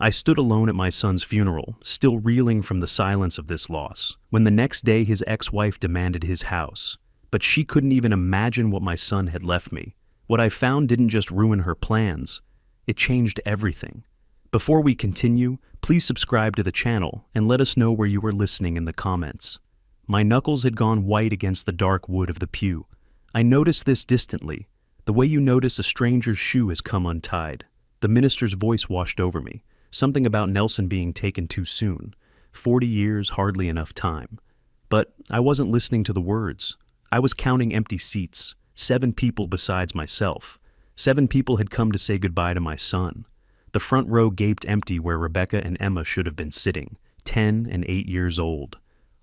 I stood alone at my son's funeral, still reeling from the silence of this loss, when the next day his ex-wife demanded his house. But she couldn't even imagine what my son had left me. What I found didn't just ruin her plans, it changed everything. Before we continue, please subscribe to the channel and let us know where you were listening in the comments. My knuckles had gone white against the dark wood of the pew. I noticed this distantly, the way you notice a stranger's shoe has come untied. The minister's voice washed over me. Something about Nelson being taken too soon. 40 years, hardly enough time. But I wasn't listening to the words. I was counting empty seats, 7 people besides myself. 7 people had come to say goodbye to my son. The front row gaped empty where Rebecca and Emma should have been sitting, 10 and 8 years old.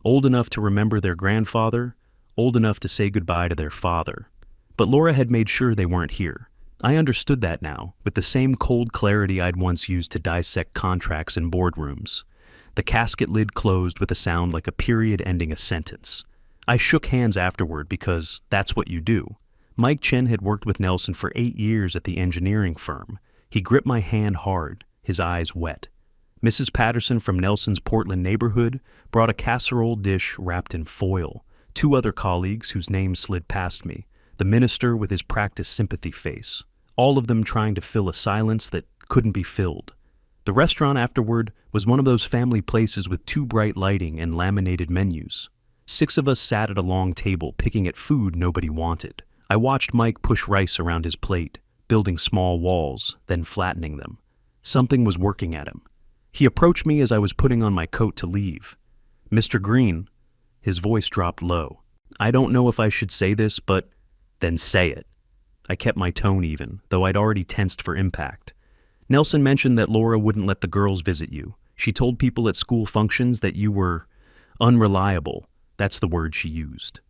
Old enough to remember their grandfather, old enough to say goodbye to their father. But Laura had made sure they weren't here. I understood that now, with the same cold clarity I'd once used to dissect contracts in boardrooms. The casket lid closed with a sound like a period ending a sentence. I shook hands afterward because that's what you do. Mike Chen had worked with Nelson for 8 years at the engineering firm. He gripped my hand hard, his eyes wet. Mrs. Patterson from Nelson's Portland neighborhood brought a casserole dish wrapped in foil. 2 other colleagues whose names slid past me. The minister with his practiced sympathy face, all of them trying to fill a silence that couldn't be filled. The restaurant afterward was one of those family places with too bright lighting and laminated menus. 6 of us sat at a long table picking at food nobody wanted. I watched Mike push rice around his plate, building small walls, then flattening them. Something was working at him. He approached me as I was putting on my coat to leave. "Mr. Green," his voice dropped low. "I don't know if I should say this, but..." "Then say it." I kept my tone even, though I'd already tensed for impact. "Nelson mentioned that Laura wouldn't let the girls visit you. She told people at school functions that you were unreliable. That's the word she used."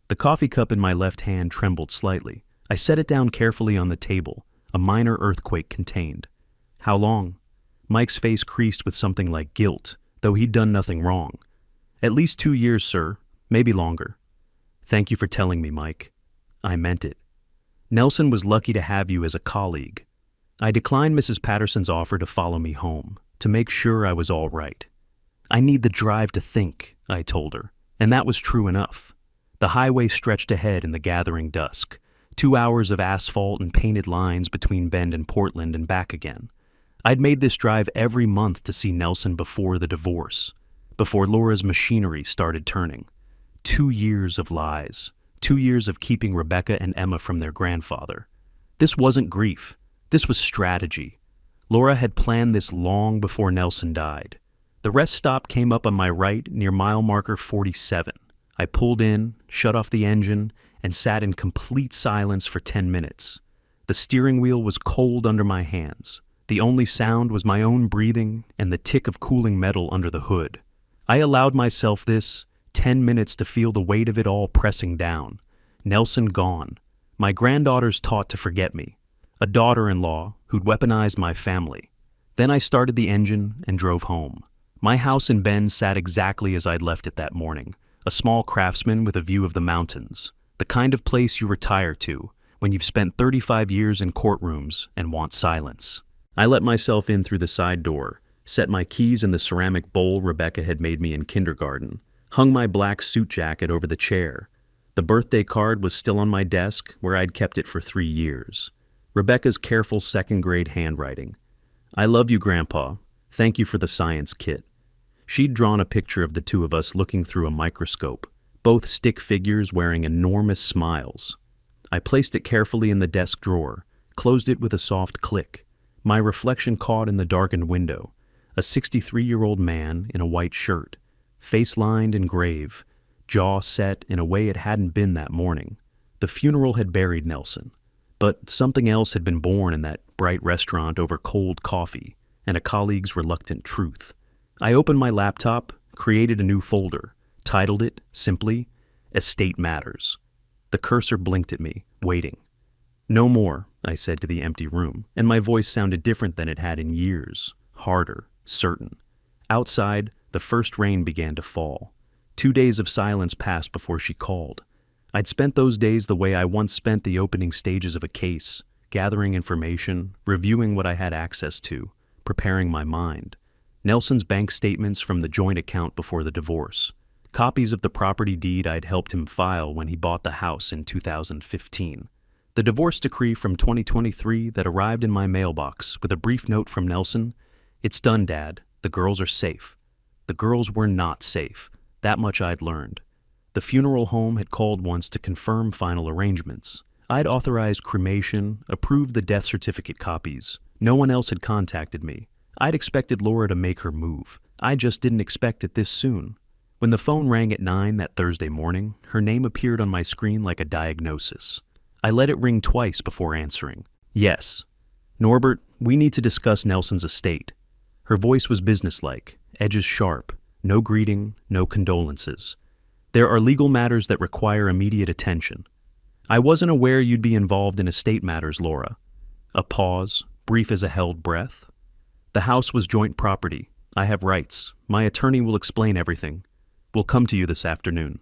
The coffee cup in my left hand trembled slightly. I set it down carefully on the table, a minor earthquake contained. "How long?" Mike's face creased with something like guilt, though he'd done nothing wrong. "At least 2 years, sir. Maybe longer." "Thank you for telling me, Mike." I meant it. "Nelson was lucky to have you as a colleague." I declined Mrs. Patterson's offer to follow me home, to make sure I was all right. "I need the drive to think," I told her, and that was true enough. The highway stretched ahead in the gathering dusk, 2 hours of asphalt and painted lines between Bend and Portland and back again. I'd made this drive every month to see Nelson before the divorce, before Laura's machinery started turning. 2 years of lies. 2 years of keeping Rebecca and Emma from their grandfather. This wasn't grief. This was strategy. Laura had planned this long before Nelson died. The rest stop came up on my right near mile marker 47. I pulled in, shut off the engine, and sat in complete silence for 10 minutes. The steering wheel was cold under my hands. The only sound was my own breathing and the tick of cooling metal under the hood. I allowed myself this 10 minutes to feel the weight of it all pressing down. Nelson gone. My granddaughters taught to forget me. A daughter-in-law who'd weaponized my family. Then I started the engine and drove home. My house in Bend sat exactly as I'd left it that morning. A small craftsman with a view of the mountains. The kind of place you retire to when you've spent 35 years in courtrooms and want silence. I let myself in through the side door, set my keys in the ceramic bowl Rebecca had made me in kindergarten. Hung my black suit jacket over the chair. The birthday card was still on my desk, where I'd kept it for 3 years. Rebecca's careful second-grade handwriting. "I love you, Grandpa. Thank you for the science kit." She'd drawn a picture of the 2 of us looking through a microscope, both stick figures wearing enormous smiles. I placed it carefully in the desk drawer, closed it with a soft click. My reflection caught in the darkened window, a 63-year-old man in a white shirt. Face lined and grave, jaw set in a way it hadn't been that morning. The funeral had buried Nelson, but something else had been born in that bright restaurant over cold coffee and a colleague's reluctant truth. I opened my laptop, created a new folder, titled it, simply, Estate Matters. The cursor blinked at me, waiting. "No more," I said to the empty room, and my voice sounded different than it had in years, harder, certain. Outside, the first rain began to fall. 2 days of silence passed before she called. I'd spent those days the way I once spent the opening stages of a case, gathering information, reviewing what I had access to, preparing my mind. Nelson's bank statements from the joint account before the divorce. Copies of the property deed I'd helped him file when he bought the house in 2015. The divorce decree from 2023 that arrived in my mailbox with a brief note from Nelson. "It's done, Dad. The girls are safe." The girls were not safe. That much I'd learned. The funeral home had called once to confirm final arrangements. I'd authorized cremation, approved the death certificate copies. No one else had contacted me. I'd expected Laura to make her move. I just didn't expect it this soon. When the phone rang at 9 that Thursday morning, her name appeared on my screen like a diagnosis. I let it ring twice before answering. "Yes." "Norbert, we need to discuss Nelson's estate." Her voice was businesslike, edges sharp, no greeting, no condolences. "There are legal matters that require immediate attention." "I wasn't aware you'd be involved in estate matters, Laura." A pause, brief as a held breath. "The house was joint property. I have rights. My attorney will explain everything. We'll come to you this afternoon."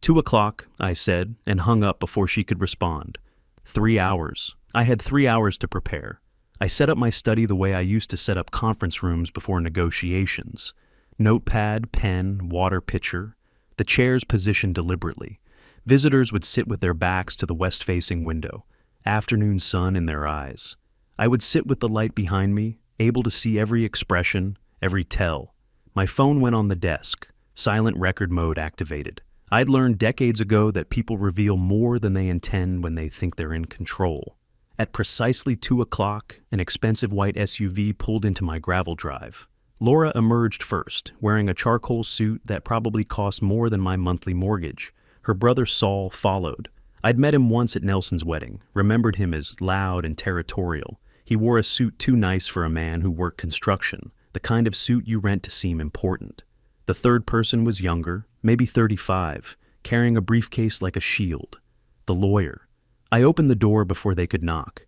2:00, I said, and hung up before she could respond. 3 hours. I had 3 hours to prepare. I set up my study the way I used to set up conference rooms before negotiations. Notepad, pen, water pitcher. The chairs positioned deliberately. Visitors would sit with their backs to the west-facing window, afternoon sun in their eyes. I would sit with the light behind me, able to see every expression, every tell. My phone went on the desk, silent record mode activated. I'd learned decades ago that people reveal more than they intend when they think they're in control. At precisely 2:00, an expensive white SUV pulled into my gravel drive. Laura emerged first, wearing a charcoal suit that probably cost more than my monthly mortgage. Her brother Saul followed. I'd met him once at Nelson's wedding, remembered him as loud and territorial. He wore a suit too nice for a man who worked construction, the kind of suit you rent to seem important. The third person was younger, maybe 35, carrying a briefcase like a shield. The lawyer. I opened the door before they could knock.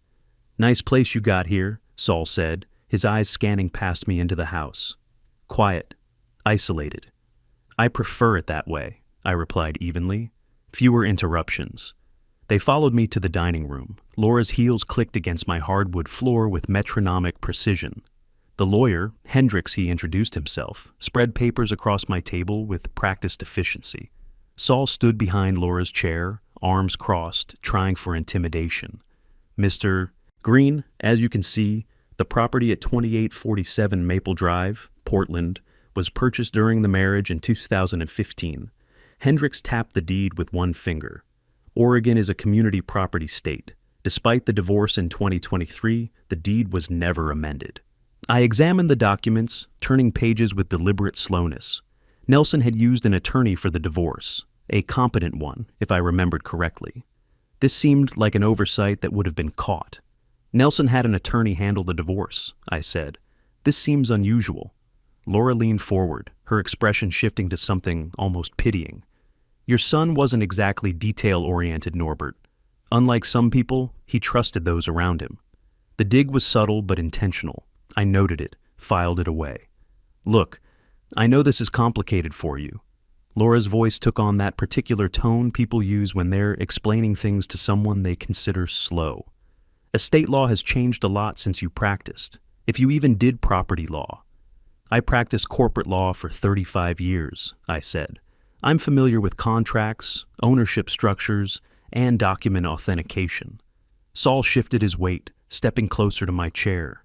"Nice place you got here," Saul said, his eyes scanning past me into the house. "Quiet. Isolated." "I prefer it that way," I replied evenly. "Fewer interruptions." They followed me to the dining room. Laura's heels clicked against my hardwood floor with metronomic precision. The lawyer, Hendricks he introduced himself, spread papers across my table with practiced efficiency. Saul stood behind Laura's chair, arms crossed, trying for intimidation. "Mr. Green, as you can see, the property at 2847 Maple Drive, Portland, was purchased during the marriage in 2015. Hendricks tapped the deed with one finger. Oregon is a community property state. Despite the divorce in 2023, the deed was never amended. I examined the documents, turning pages with deliberate slowness. Nelson had used an attorney for the divorce, a competent one, if I remembered correctly. This seemed like an oversight that would have been caught. "Nelson had an attorney handle the divorce," I said. "This seems unusual." Laura leaned forward, her expression shifting to something almost pitying. "Your son wasn't exactly detail-oriented, Norbert. Unlike some people, he trusted those around him." The dig was subtle but intentional. I noted it, filed it away. "Look, I know this is complicated for you." Laura's voice took on that particular tone people use when they're explaining things to someone they consider slow. "Estate law has changed a lot since you practiced, if you even did property law." "I practiced corporate law for 35 years, I said. "I'm familiar with contracts, ownership structures, and document authentication." Saul shifted his weight, stepping closer to my chair.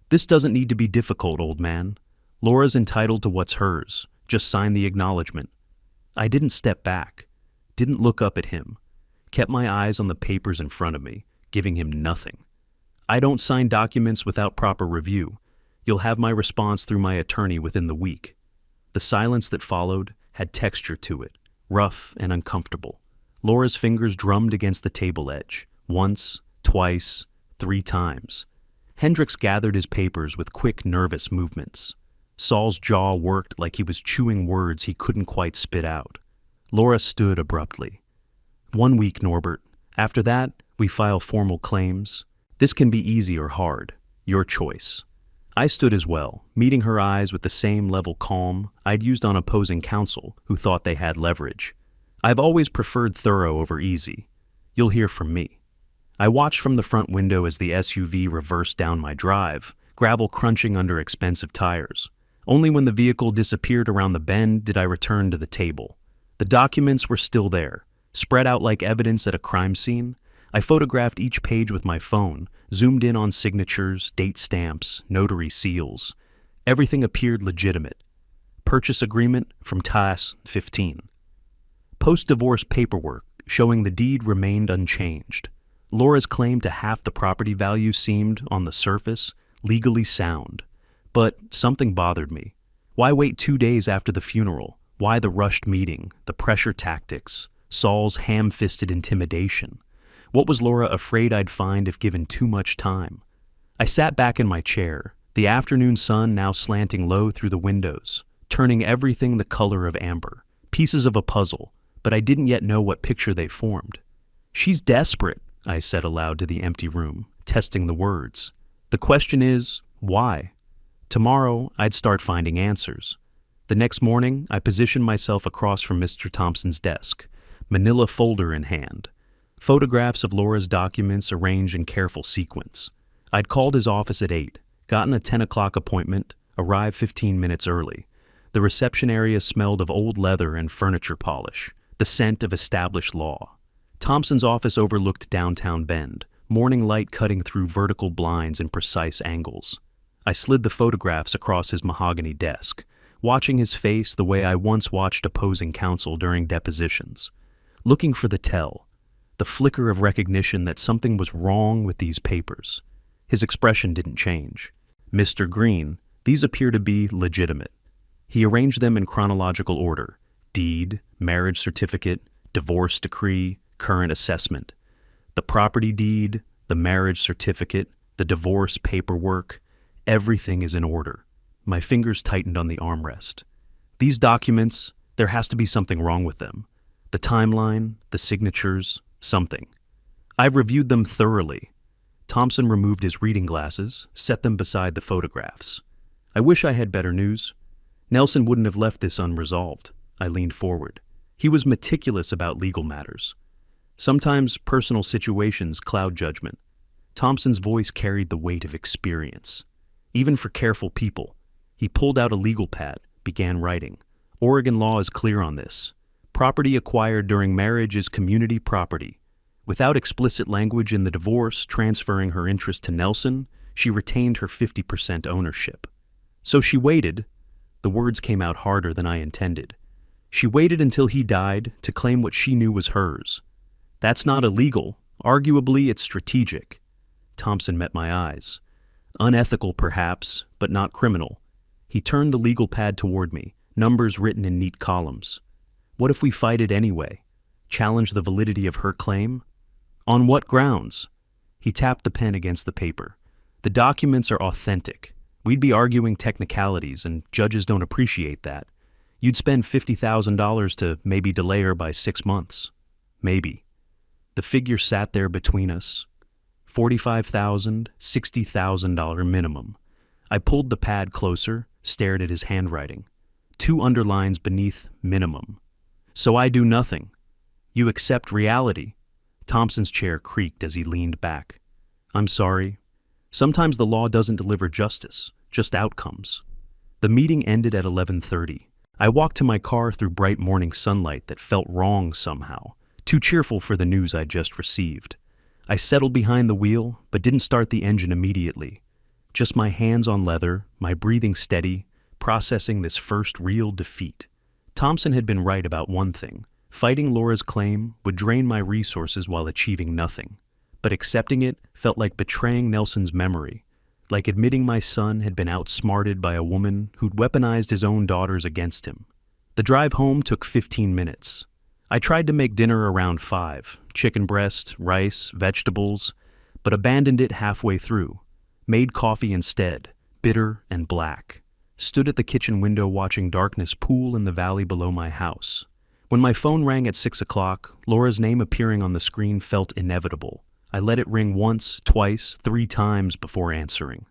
"This doesn't need to be difficult, old man. Laura's entitled to what's hers. Just sign the acknowledgement." I didn't step back, didn't look up at him, kept my eyes on the papers in front of me, giving him nothing. "I don't sign documents without proper review. You'll have my response through my attorney within the week." The silence that followed had texture to it, rough and uncomfortable. Laura's fingers drummed against the table edge, once, twice, 3 times. Hendricks gathered his papers with quick, nervous movements. Saul's jaw worked like he was chewing words he couldn't quite spit out. Laura stood abruptly. 1 week, Norbert. After that, we file formal claims. This can be easy or hard. Your choice." I stood as well, meeting her eyes with the same level calm I'd used on opposing counsel who thought they had leverage. "I've always preferred thorough over easy. You'll hear from me." I watched from the front window as the SUV reversed down my drive, gravel crunching under expensive tires. Only when the vehicle disappeared around the bend did I return to the table. The documents were still there, spread out like evidence at a crime scene. I photographed each page with my phone, zoomed in on signatures, date stamps, notary seals. Everything appeared legitimate. Purchase agreement from TAS 15. Post-divorce paperwork showing the deed remained unchanged. Laura's claim to half the property value seemed, on the surface, legally sound. But something bothered me. Why wait 2 days after the funeral? Why the rushed meeting, the pressure tactics, Saul's ham-fisted intimidation? What was Laura afraid I'd find if given too much time? I sat back in my chair, the afternoon sun now slanting low through the windows, turning everything the color of amber. Pieces of a puzzle, but I didn't yet know what picture they formed. "She's desperate," I said aloud to the empty room, testing the words. "The question is, why?" Tomorrow, I'd start finding answers. The next morning, I positioned myself across from Mr. Thompson's desk, manila folder in hand. Photographs of Laura's documents arranged in careful sequence. I'd called his office at 8, gotten a 10 o'clock appointment, arrived 15 minutes early. The reception area smelled of old leather and furniture polish, the scent of established law. Thompson's office overlooked downtown Bend, morning light cutting through vertical blinds in precise angles. I slid the photographs across his mahogany desk, watching his face the way I once watched opposing counsel during depositions, looking for the tell, the flicker of recognition that something was wrong with these papers. His expression didn't change. "Mr. Green, these appear to be legitimate." He arranged them in chronological order: deed, marriage certificate, divorce decree, current assessment. The property deed, the marriage certificate, the divorce paperwork, everything is in order. My fingers tightened on the armrest. These documents, there has to be something wrong with them. The timeline, the signatures, something. I've reviewed them thoroughly. Thompson removed his reading glasses, set them beside the photographs. I wish I had better news. Nelson wouldn't have left this unresolved. I leaned forward. He was meticulous about legal matters. Sometimes personal situations cloud judgment. Thompson's voice carried the weight of experience. Even for careful people. He pulled out a legal pad, began writing. Oregon law is clear on this. Property acquired during marriage is community property. Without explicit language in the divorce transferring her interest to Nelson, she retained her 50% ownership. So she waited. The words came out harder than I intended. She waited until he died to claim what she knew was hers. That's not illegal. Arguably, it's strategic. Thompson met my eyes. Unethical, perhaps, but not criminal. He turned the legal pad toward me, numbers written in neat columns. What if we fight it anyway? Challenge the validity of her claim? On what grounds? He tapped the pen against the paper. The documents are authentic. We'd be arguing technicalities, and judges don't appreciate that. You'd spend $50,000 to maybe delay her by 6 months. Maybe. The figure sat there between us. $45,000, $60,000 minimum. I pulled the pad closer, stared at his handwriting. 2 underlines beneath minimum. So I do nothing. You accept reality. Thompson's chair creaked as he leaned back. I'm sorry. Sometimes the law doesn't deliver justice, just outcomes. The meeting ended at 11:30. I walked to my car through bright morning sunlight that felt wrong somehow, too cheerful for the news I'd just received. I settled behind the wheel, but didn't start the engine immediately. Just my hands on leather, my breathing steady, processing this first real defeat. Thompson had been right about one thing. Fighting Laura's claim would drain my resources while achieving nothing. But accepting it felt like betraying Nelson's memory, like admitting my son had been outsmarted by a woman who'd weaponized his own daughters against him. The drive home took 15 minutes. I tried to make dinner around 5, chicken breast, rice, vegetables, but abandoned it halfway through. Made coffee instead, bitter and black. Stood at the kitchen window watching darkness pool in the valley below my house. When my phone rang at 6 o'clock, Laura's name appearing on the screen felt inevitable. I let it ring once, twice, 3 times before answering.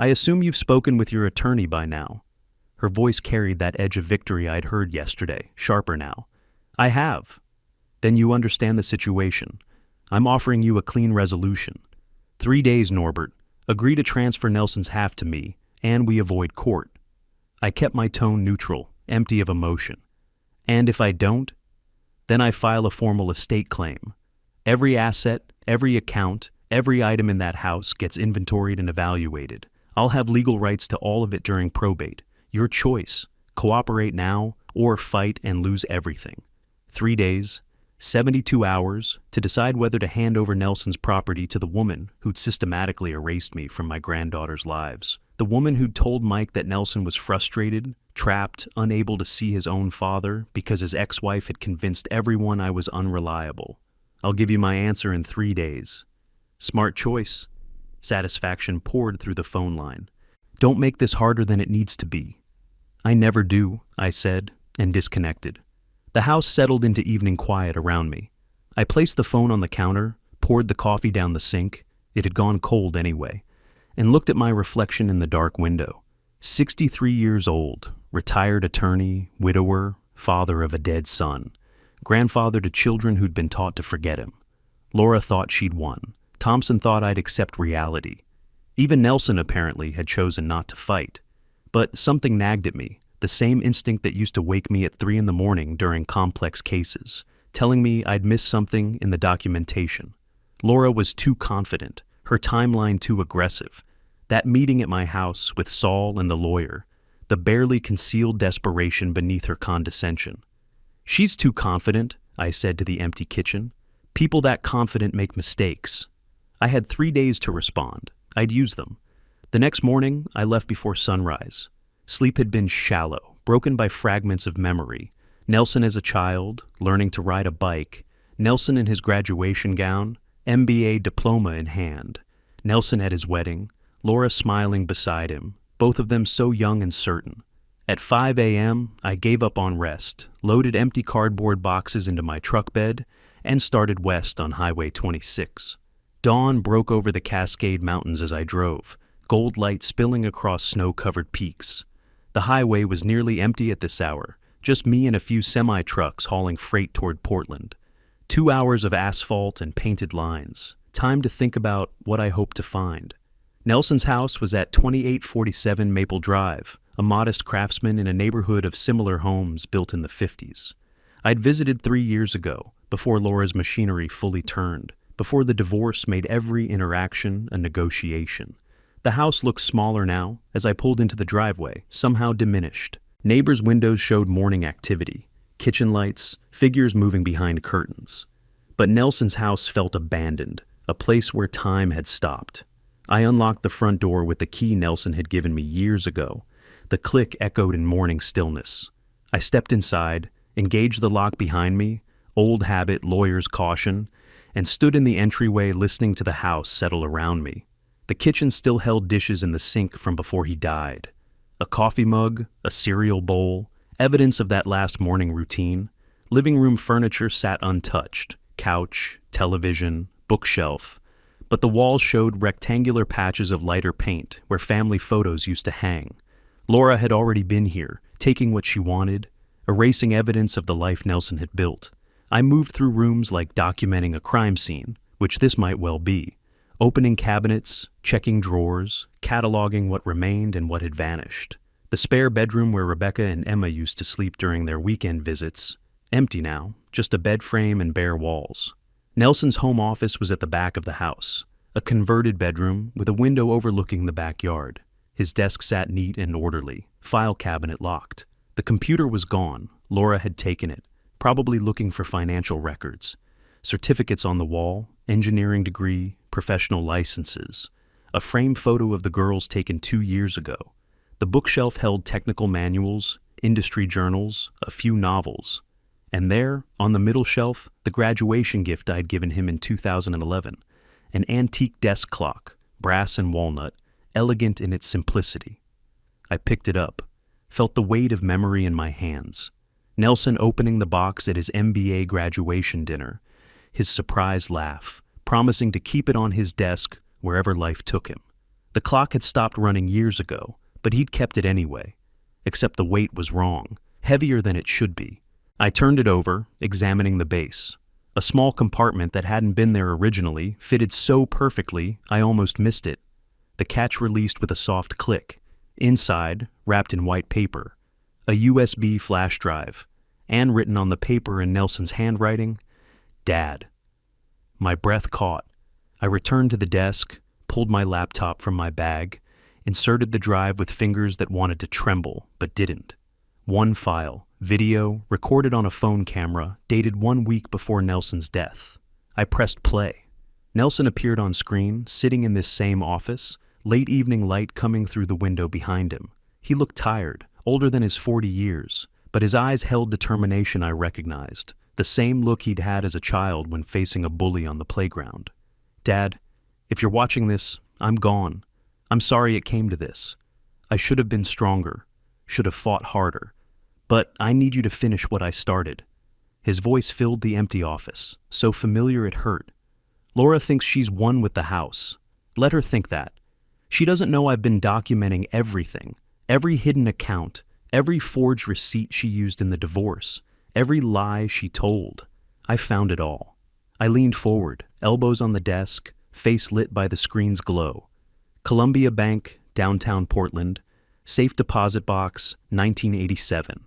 I assume you've spoken with your attorney by now. Her voice carried that edge of victory I'd heard yesterday, sharper now. I have. Then you understand the situation. I'm offering you a clean resolution. 3 days, Norbert. Agree to transfer Nelson's half to me, and we avoid court. I kept my tone neutral, empty of emotion. And if I don't, then I file a formal estate claim. Every asset, every account, every item in that house gets inventoried and evaluated. I'll have legal rights to all of it during probate. Your choice. Cooperate now or fight and lose everything. 3 days, 72 hours to decide whether to hand over Nelson's property to the woman who'd systematically erased me from my granddaughters' lives. The woman who'd told Mike that Nelson was frustrated, trapped, unable to see his own father because his ex-wife had convinced everyone I was unreliable. I'll give you my answer in 3 days. Smart choice. Satisfaction poured through the phone line. Don't make this harder than it needs to be. I never do, I said, and disconnected. The house settled into evening quiet around me. I placed the phone on the counter, poured the coffee down the sink, it had gone cold anyway, and looked at my reflection in the dark window. 63 years old, retired attorney, widower, father of a dead son, grandfather to children who'd been taught to forget him. Laura thought she'd won. Thompson thought I'd accept reality. Even Nelson apparently had chosen not to fight. But something nagged at me, the same instinct that used to wake me at 3 a.m. during complex cases, telling me I'd missed something in the documentation. Laura was too confident, her timeline too aggressive. That meeting at my house with Saul and the lawyer, the barely concealed desperation beneath her condescension. She's too confident, I said to the empty kitchen. People that confident make mistakes. I had 3 days to respond. I'd use them. The next morning, I left before sunrise. Sleep had been shallow, broken by fragments of memory. Nelson as a child, learning to ride a bike. Nelson in his graduation gown, MBA diploma in hand. Nelson at his wedding, Laura smiling beside him, both of them so young and certain. At 5 a.m., I gave up on rest, loaded empty cardboard boxes into my truck bed, and started west on Highway 26. Dawn broke over the Cascade Mountains as I drove, gold light spilling across snow-covered peaks. The highway was nearly empty at this hour, just me and a few semi-trucks hauling freight toward Portland. 2 hours of asphalt and painted lines. Time to think about what I hoped to find. Nelson's house was at 2847 Maple Drive, a modest craftsman in a neighborhood of similar homes built in the 50s. I'd visited 3 years ago, before Laura's machinery fully turned, before the divorce made every interaction a negotiation. The house looks smaller now, as I pulled into the driveway, somehow diminished. Neighbors' windows showed morning activity, kitchen lights, figures moving behind curtains. But Nelson's house felt abandoned, a place where time had stopped. I unlocked the front door with the key Nelson had given me years ago. The click echoed in morning stillness. I stepped inside, engaged the lock behind me, old habit, lawyer's caution, and stood in the entryway listening to the house settle around me. The kitchen still held dishes in the sink from before he died. A coffee mug, a cereal bowl, evidence of that last morning routine. Living room furniture sat untouched, couch, television, bookshelf, but the walls showed rectangular patches of lighter paint where family photos used to hang. Laura had already been here, taking what she wanted, erasing evidence of the life Nelson had built. I moved through rooms like documenting a crime scene, which this might well be. Opening cabinets, checking drawers, cataloging what remained and what had vanished. The spare bedroom where Rebecca and Emma used to sleep during their weekend visits, empty now, just a bed frame and bare walls. Nelson's home office was at the back of the house, a converted bedroom with a window overlooking the backyard. His desk sat neat and orderly, file cabinet locked. The computer was gone. Laura had taken it, probably looking for financial records. Certificates on the wall, engineering degree, professional licenses. A framed photo of the girls taken 2 years ago. The bookshelf held technical manuals, industry journals, a few novels. And there, on the middle shelf, the graduation gift I'd given him in 2011. An antique desk clock, brass and walnut, elegant in its simplicity. I picked it up, felt the weight of memory in my hands. Nelson opening the box at his MBA graduation dinner, his surprised laugh, promising to keep it on his desk wherever life took him. The clock had stopped running years ago, but he'd kept it anyway. Except the weight was wrong, heavier than it should be. I turned it over, examining the base. A small compartment that hadn't been there originally fitted so perfectly I almost missed it. The the catch released with a soft click. Inside, wrapped in white paper, a USB flash drive, and written on the paper in Nelson's handwriting, Dad. My breath caught. I returned to the desk, pulled my laptop from my bag, inserted the drive with fingers that wanted to tremble but didn't. One file, video, recorded on a phone camera, dated 1 week before Nelson's death. I pressed play. Nelson appeared on screen, sitting in this same office, late evening light coming through the window behind him. He looked tired, older than his 40 years, but his eyes held determination I recognized, the same look he'd had as a child when facing a bully on the playground. Dad, if you're watching this, I'm gone. I'm sorry it came to this. I should have been stronger, should have fought harder, but I need you to finish what I started. His voice filled the empty office, so familiar it hurt. Laura thinks she's won with the house. Let her think that. She doesn't know I've been documenting everything, every hidden account, every forged receipt she used in the divorce, every lie she told. I found it all. I leaned forward, elbows on the desk, face lit by the screen's glow. Columbia Bank, downtown Portland, safe deposit box, 1987.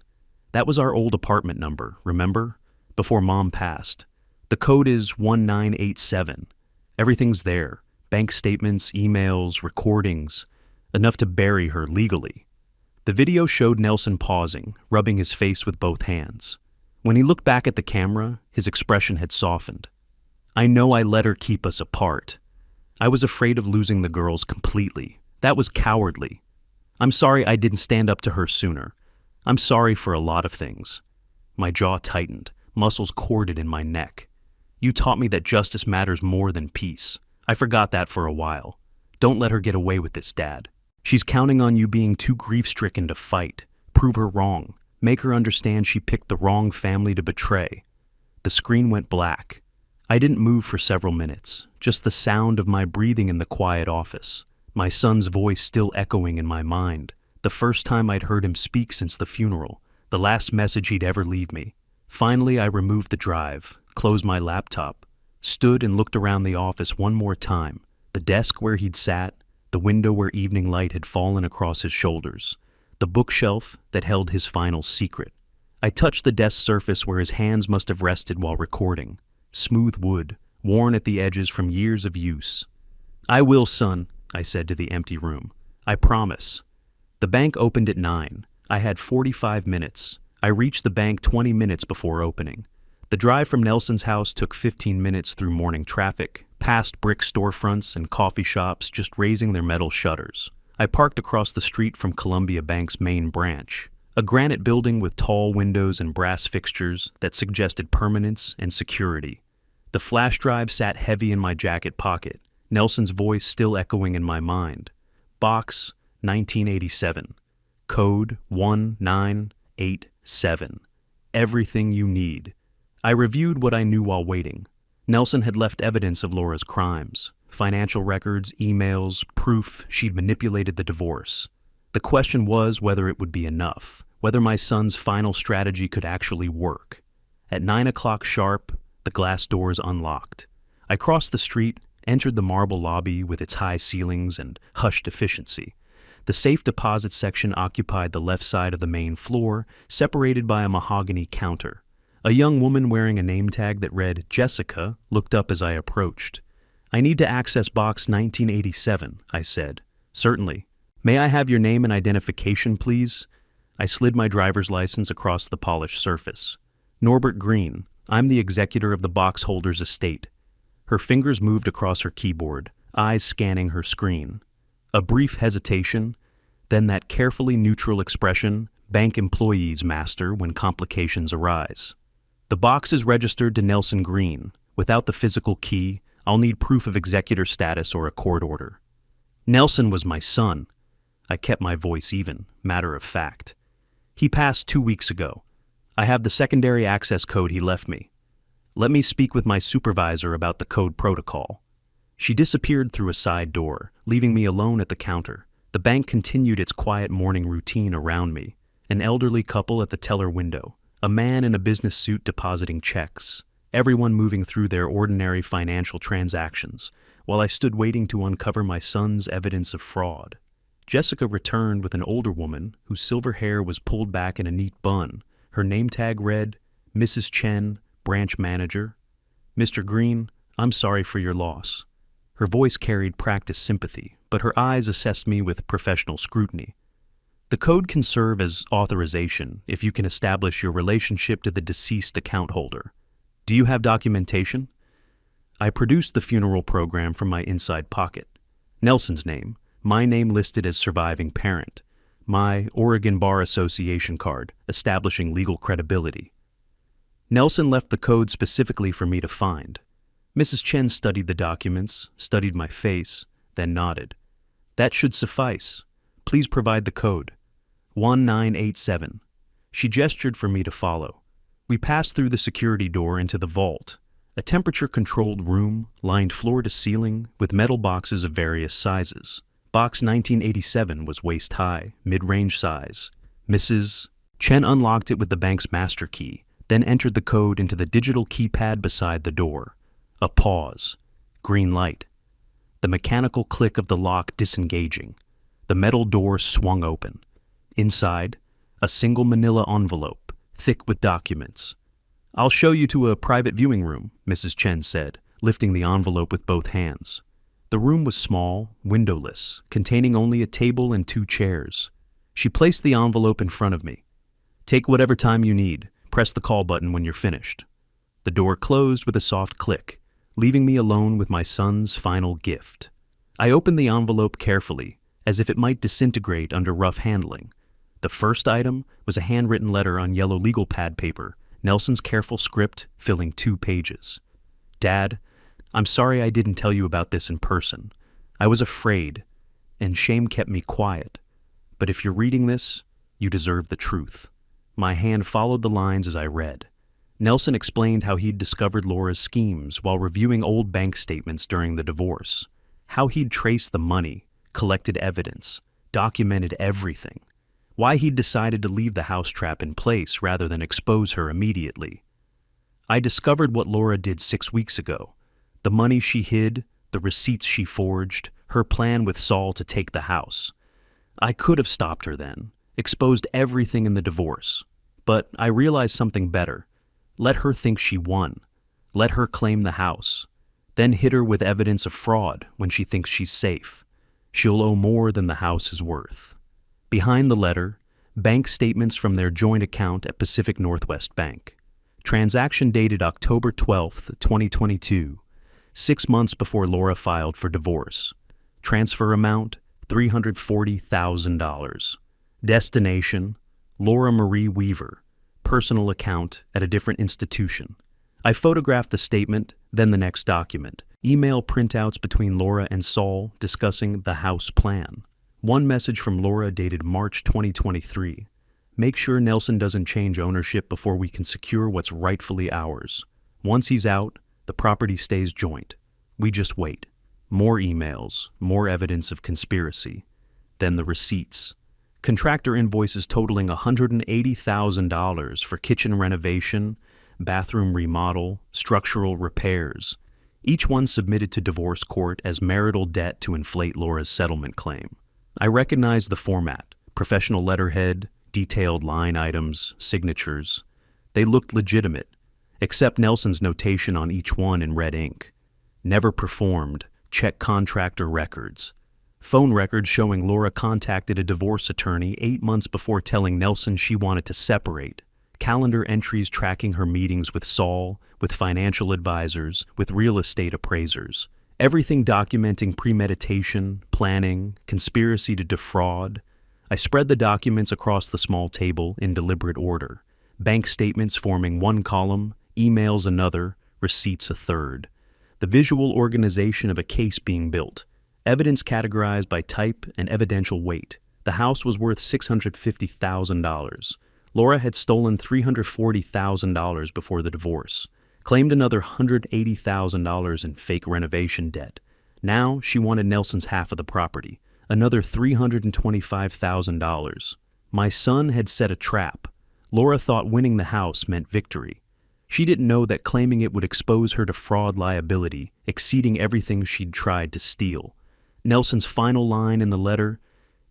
That was our old apartment number, remember? Before Mom passed. The code is 1987. Everything's there. Bank statements, emails, recordings, enough to bury her legally. The video showed Nelson pausing, rubbing his face with both hands. When he looked back at the camera, his expression had softened. I know I let her keep us apart. I was afraid of losing the girls completely. That was cowardly. I'm sorry I didn't stand up to her sooner. I'm sorry for a lot of things. My jaw tightened, muscles corded in my neck. You taught me that justice matters more than peace. I forgot that for a while. Don't let her get away with this, Dad. She's counting on you being too grief-stricken to fight. Prove her wrong. Make her understand she picked the wrong family to betray. The screen went black. I didn't move for several minutes, just the sound of my breathing in the quiet office, my son's voice still echoing in my mind, the first time I'd heard him speak since the funeral, the last message he'd ever leave me. Finally, I removed the drive, closed my laptop, stood and looked around the office one more time, the desk where he'd sat, the window where evening light had fallen across his shoulders, the bookshelf that held his final secret. I touched the desk surface where his hands must have rested while recording. Smooth wood, worn at the edges from years of use. I will, son, I said to the empty room. I promise. The bank opened at 9. I had 45 minutes. I reached the bank 20 minutes before opening. The drive from Nelson's house took 15 minutes through morning traffic, past brick storefronts and coffee shops just raising their metal shutters. I parked across the street from Columbia Bank's main branch, a granite building with tall windows and brass fixtures that suggested permanence and security. The flash drive sat heavy in my jacket pocket, Nelson's voice still echoing in my mind. Box 1987. Code 1987. Everything you need. I reviewed what I knew while waiting. Nelson had left evidence of Laura's crimes, financial records, emails, proof she'd manipulated the divorce. The question was whether it would be enough, whether my son's final strategy could actually work. At 9 o'clock sharp, the glass doors unlocked. I crossed the street, entered the marble lobby with its high ceilings and hushed efficiency. The safe deposit section occupied the left side of the main floor, separated by a mahogany counter. A young woman wearing a name tag that read Jessica looked up as I approached. I need to access box 1987, I said. Certainly. May I have your name and identification, please? I slid my driver's license across the polished surface. Norbert Green. I'm the executor of the box holder's estate. Her fingers moved across her keyboard, eyes scanning her screen. A brief hesitation, then that carefully neutral expression bank employees master when complications arise. The box is registered to Nelson Green. Without the physical key, I'll need proof of executor status or a court order. Nelson was my son. I kept my voice even, matter of fact. He passed 2 weeks ago. I have the secondary access code he left me. Let me speak with my supervisor about the code protocol. She disappeared through a side door, leaving me alone at the counter. The bank continued its quiet morning routine around me. An elderly couple at the teller window, a man in a business suit depositing checks, everyone moving through their ordinary financial transactions, while I stood waiting to uncover my son's evidence of fraud. Jessica returned with an older woman whose silver hair was pulled back in a neat bun. Her name tag read, Mrs. Chen, branch manager. Mr. Green, I'm sorry for your loss. Her voice carried practiced sympathy, but her eyes assessed me with professional scrutiny. The code can serve as authorization if you can establish your relationship to the deceased account holder. Do you have documentation? I produced the funeral program from my inside pocket. Nelson's name, my name listed as surviving parent, my Oregon Bar Association card establishing legal credibility. Nelson left the code specifically for me to find. Mrs. Chen studied the documents, studied my face, then nodded. That should suffice. Please provide the code. 1987. She gestured for me to follow. We passed through the security door into the vault, a temperature-controlled room lined floor to ceiling with metal boxes of various sizes. Box 1987 was waist-high, mid-range size. Mrs. Chen unlocked it with the bank's master key, then entered the code into the digital keypad beside the door. A pause. Green light. The mechanical click of the lock disengaging. The metal door swung open. Inside, a single manila envelope, thick with documents. I'll show you to a private viewing room, Mrs. Chen said, lifting the envelope with both hands. The room was small, windowless, containing only a table and 2 chairs. She placed the envelope in front of me. Take whatever time you need. Press the call button when you're finished. The door closed with a soft click, leaving me alone with my son's final gift. I opened the envelope carefully, as if it might disintegrate under rough handling. The first item was a handwritten letter on yellow legal pad paper, Nelson's careful script filling 2 pages. Dad, I'm sorry I didn't tell you about this in person. I was afraid, and shame kept me quiet. But if you're reading this, you deserve the truth. My hand followed the lines as I read. Nelson explained how he'd discovered Laura's schemes while reviewing old bank statements during the divorce, how he'd traced the money, collected evidence, documented everything, why he'd decided to leave the house trap in place rather than expose her immediately. I discovered what Laura did 6 weeks ago, the money she hid, the receipts she forged, her plan with Saul to take the house. I could have stopped her then, exposed everything in the divorce, but I realized something better. Let her think she won. Let her claim the house. Then hit her with evidence of fraud when she thinks she's safe. She'll owe more than the house is worth. Behind the letter, bank statements from their joint account at Pacific Northwest Bank. Transaction dated October 12th, 2022, 6 months before Laura filed for divorce. Transfer amount, $340,000. Destination, Laura Marie Weaver. Personal account at a different institution. I photographed the statement, then the next document. Email printouts between Laura and Saul discussing the house plan. One message from Laura dated March 2023. Make sure Nelson doesn't change ownership before we can secure what's rightfully ours. Once he's out, the property stays joint. We just wait. More emails, more evidence of conspiracy. Then the receipts. Contractor invoices totaling $180,000 for kitchen renovation, bathroom remodel, structural repairs. Each one submitted to divorce court as marital debt to inflate Laura's settlement claim. I recognized the format, professional letterhead, detailed line items, signatures. They looked legitimate, except Nelson's notation on each one in red ink. Never performed, check contractor records. Phone records showing Laura contacted a divorce attorney 8 months before telling Nelson she wanted to separate. Calendar entries tracking her meetings with Saul, with financial advisors, with real estate appraisers. Everything documenting premeditation, planning, conspiracy to defraud. I spread the documents across the small table in deliberate order. Bank statements forming one column, emails another, receipts a third. The visual organization of a case being built. Evidence categorized by type and evidential weight. The house was worth $650,000. Laura had stolen $340,000 before the divorce, claimed another $180,000 in fake renovation debt. Now she wanted Nelson's half of the property, another $325,000. My son had set a trap. Laura thought winning the house meant victory. She didn't know that claiming it would expose her to fraud liability, exceeding everything she'd tried to steal. Nelson's final line in the letter: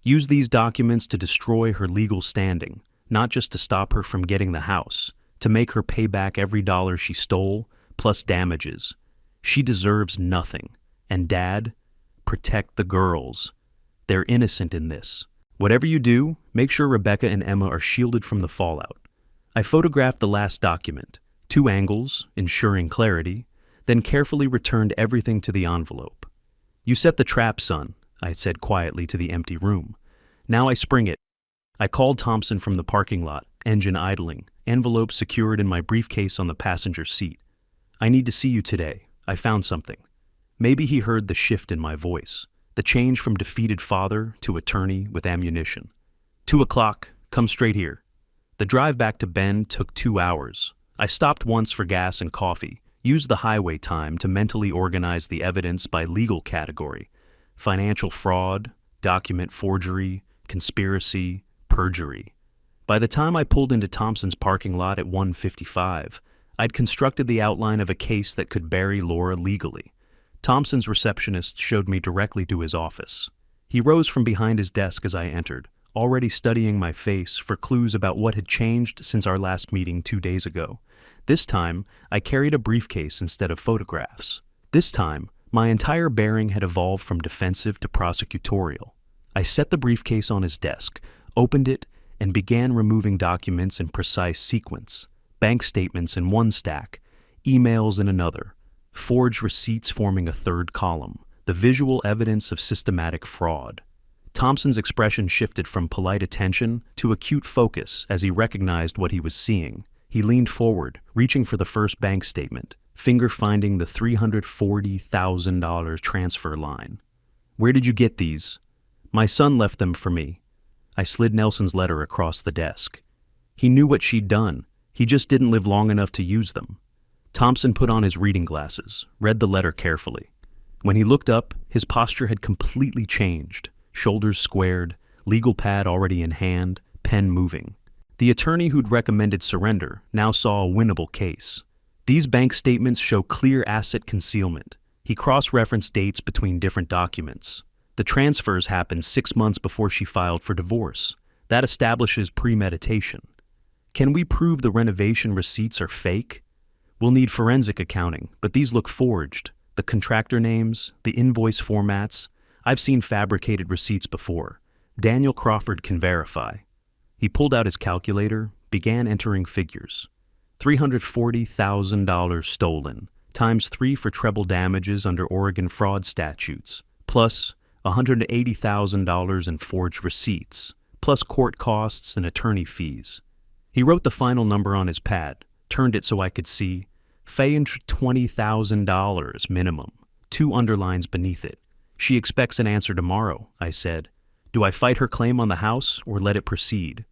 use these documents to destroy her legal standing, not just to stop her from getting the house, to make her pay back every dollar she stole, plus damages. She deserves nothing. And Dad, protect the girls. They're innocent in this. Whatever you do, make sure Rebecca and Emma are shielded from the fallout. I photographed the last document, 2 angles, ensuring clarity, then carefully returned everything to the envelope. You set the trap, son, I said quietly to the empty room. Now I spring it. I called Thompson from the parking lot, engine idling, envelope secured in my briefcase on the passenger seat. I need to see you today. I found something. Maybe he heard the shift in my voice, the change from defeated father to attorney with ammunition. 2 o'clock, come straight here. The drive back to Bend took 2 hours. I stopped once for gas and coffee, used the highway time to mentally organize the evidence by legal category: financial fraud, document forgery, conspiracy, perjury. By the time I pulled into Thompson's parking lot at 1:55, I'd constructed the outline of a case that could bury Laura legally. Thompson's receptionist showed me directly to his office. He rose from behind his desk as I entered, already studying my face for clues about what had changed since our last meeting 2 days ago. This time, I carried a briefcase instead of photographs. This time, my entire bearing had evolved from defensive to prosecutorial. I set the briefcase on his desk, opened it, and began removing documents in precise sequence: bank statements in one stack, emails in another, forged receipts forming a third column, the visual evidence of systematic fraud. Thompson's expression shifted from polite attention to acute focus as he recognized what he was seeing. He leaned forward, reaching for the first bank statement, finger finding the $340,000 transfer line. Where did you get these? My son left them for me. I slid Nelson's letter across the desk. He knew what she'd done. He just didn't live long enough to use them. Thompson put on his reading glasses, read the letter carefully. When he looked up, his posture had completely changed. Shoulders squared, legal pad already in hand, pen moving. The attorney who'd recommended surrender now saw a winnable case. These bank statements show clear asset concealment. He cross-referenced dates between different documents. The transfers happened 6 months before she filed for divorce. That establishes premeditation. Can we prove the renovation receipts are fake? We'll need forensic accounting, but these look forged. The contractor names, the invoice formats. I've seen fabricated receipts before. Daniel Crawford can verify. He pulled out his calculator, began entering figures. $340,000 stolen, times 3 for treble damages under Oregon fraud statutes, plus $180,000 in forged receipts, plus court costs and attorney fees. He wrote the final number on his pad, turned it so I could see. $20,000 minimum, 2 underlines beneath it. She expects an answer tomorrow, I said. Do I fight her claim on the house or let it proceed?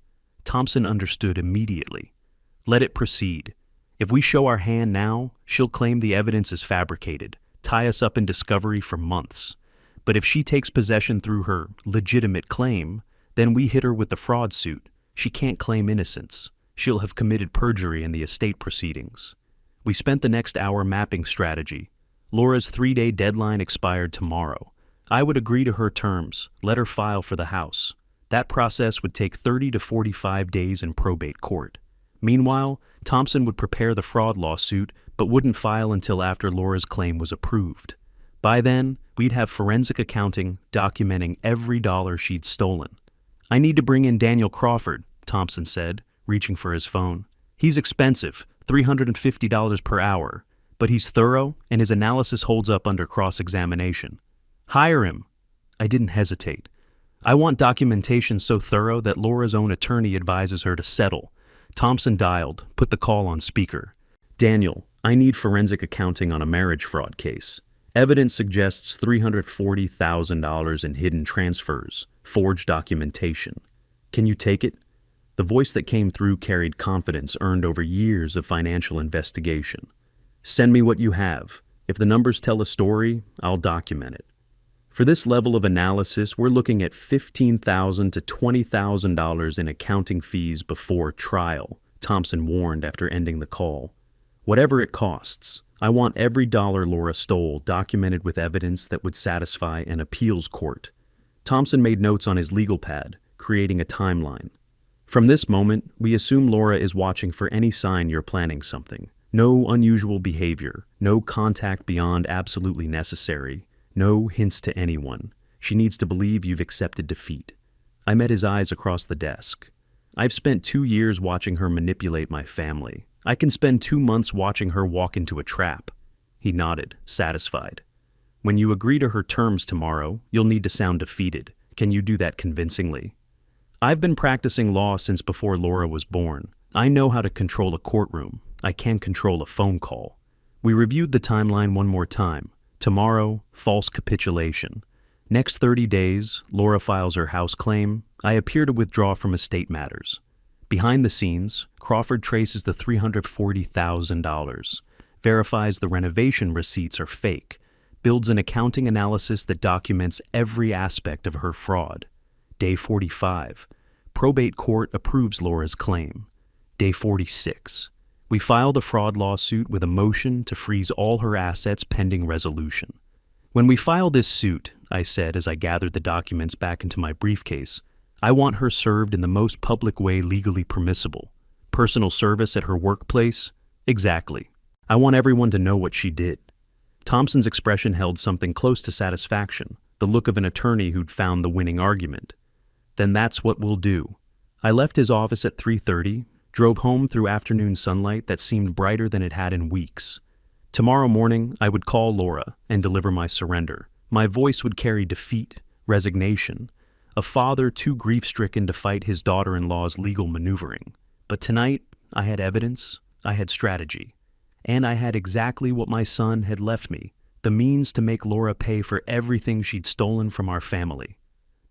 Thompson understood immediately. Let it proceed. If we show our hand now, she'll claim the evidence is fabricated, tie us up in discovery for months. But if she takes possession through her legitimate claim, then we hit her with the fraud suit. She can't claim innocence. She'll have committed perjury in the estate proceedings. We spent the next hour mapping strategy. Laura's 3-day deadline expired tomorrow. I would agree to her terms, let her file for the house. That process would take 30 to 45 days in probate court. Meanwhile, Thompson would prepare the fraud lawsuit, but wouldn't file until after Laura's claim was approved. By then, we'd have forensic accounting documenting every dollar she'd stolen. I need to bring in Daniel Crawford, Thompson said, reaching for his phone. He's expensive, $350 per hour, but he's thorough and his analysis holds up under cross-examination. Hire him. I didn't hesitate. I want documentation so thorough that Laura's own attorney advises her to settle. Thompson dialed, put the call on speaker. Daniel, I need forensic accounting on a marriage fraud case. Evidence suggests $340,000 in hidden transfers, forged documentation. Can you take it? The voice that came through carried confidence earned over years of financial investigation. Send me what you have. If the numbers tell a story, I'll document it. For this level of analysis, we're looking at $15,000 to $20,000 in accounting fees before trial, Thompson warned after ending the call. Whatever it costs. I want every dollar Laura stole documented with evidence that would satisfy an appeals court. Thompson made notes on his legal pad, creating a timeline. From this moment, we assume Laura is watching for any sign you're planning something. No unusual behavior, no contact beyond absolutely necessary, no hints to anyone. She needs to believe you've accepted defeat. I met his eyes across the desk. I've spent 2 years watching her manipulate my family. I can spend 2 months watching her walk into a trap. He nodded, satisfied. When you agree to her terms tomorrow, you'll need to sound defeated. Can you do that convincingly? I've been practicing law since before Laura was born. I know how to control a courtroom. I can control a phone call. We reviewed the timeline one more time. Tomorrow, false capitulation. Next 30 days, Laura files her house claim. I appear to withdraw from estate matters. Behind the scenes, Crawford traces the $340,000, verifies the renovation receipts are fake, builds an accounting analysis that documents every aspect of her fraud. Day 45, probate court approves Laura's claim. Day 46, we file the fraud lawsuit with a motion to freeze all her assets pending resolution. When we file this suit, I said as I gathered the documents back into my briefcase, I want her served in the most public way legally permissible. Personal service at her workplace? Exactly. I want everyone to know what she did. Thompson's expression held something close to satisfaction, the look of an attorney who'd found the winning argument. Then that's what we'll do. I left his office at 3:30, drove home through afternoon sunlight that seemed brighter than it had in weeks. Tomorrow morning, I would call Laura and deliver my surrender. My voice would carry defeat, resignation, a father too grief-stricken to fight his daughter-in-law's legal maneuvering. But tonight, I had evidence, I had strategy, and I had exactly what my son had left me, the means to make Laura pay for everything she'd stolen from our family.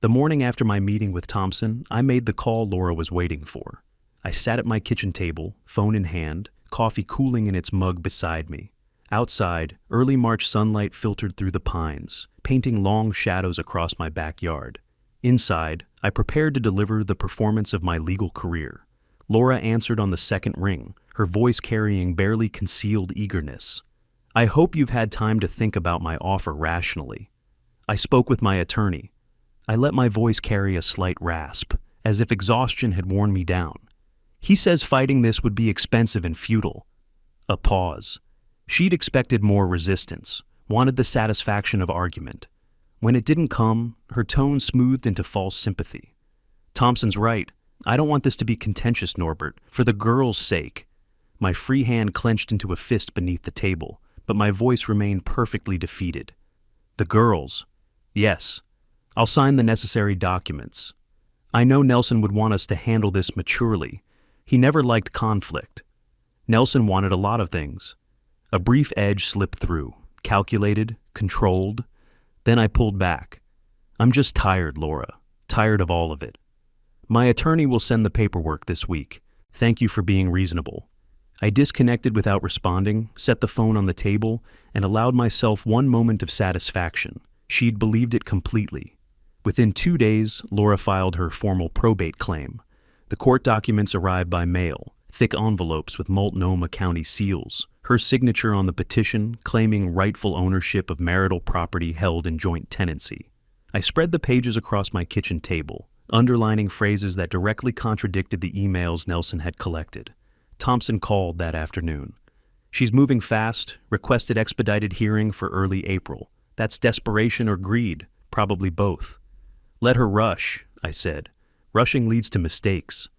The morning after my meeting with Thompson, I made the call Laura was waiting for. I sat at my kitchen table, phone in hand, coffee cooling in its mug beside me. Outside, early March sunlight filtered through the pines, painting long shadows across my backyard. Inside, I prepared to deliver the performance of my legal career. Laura answered on the second ring, her voice carrying barely concealed eagerness. I hope you've had time to think about my offer rationally. I spoke with my attorney. I let my voice carry a slight rasp, as if exhaustion had worn me down. He says fighting this would be expensive and futile. A pause. She'd expected more resistance, wanted the satisfaction of argument. When it didn't come, her tone smoothed into false sympathy. Thompson's right. I don't want this to be contentious, Norbert, for the girl's sake. My free hand clenched into a fist beneath the table, but my voice remained perfectly defeated. The girls. Yes. I'll sign the necessary documents. I know Nelson would want us to handle this maturely. He never liked conflict. Nelson wanted a lot of things. A brief edge slipped through, calculated, controlled. Then I pulled back. I'm just tired, Laura. Tired of all of it. My attorney will send the paperwork this week. Thank you for being reasonable. I disconnected without responding, set the phone on the table, and allowed myself one moment of satisfaction. She'd believed it completely. Within 2 days, Laura filed her formal probate claim. The court documents arrived by mail, thick envelopes with Multnomah County seals, her signature on the petition claiming rightful ownership of marital property held in joint tenancy. I spread the pages across my kitchen table, underlining phrases that directly contradicted the emails Nelson had collected. Thompson called that afternoon. She's moving fast, requested expedited hearing for early April. That's desperation or greed, probably both. Let her rush, I said. Rushing leads to mistakes.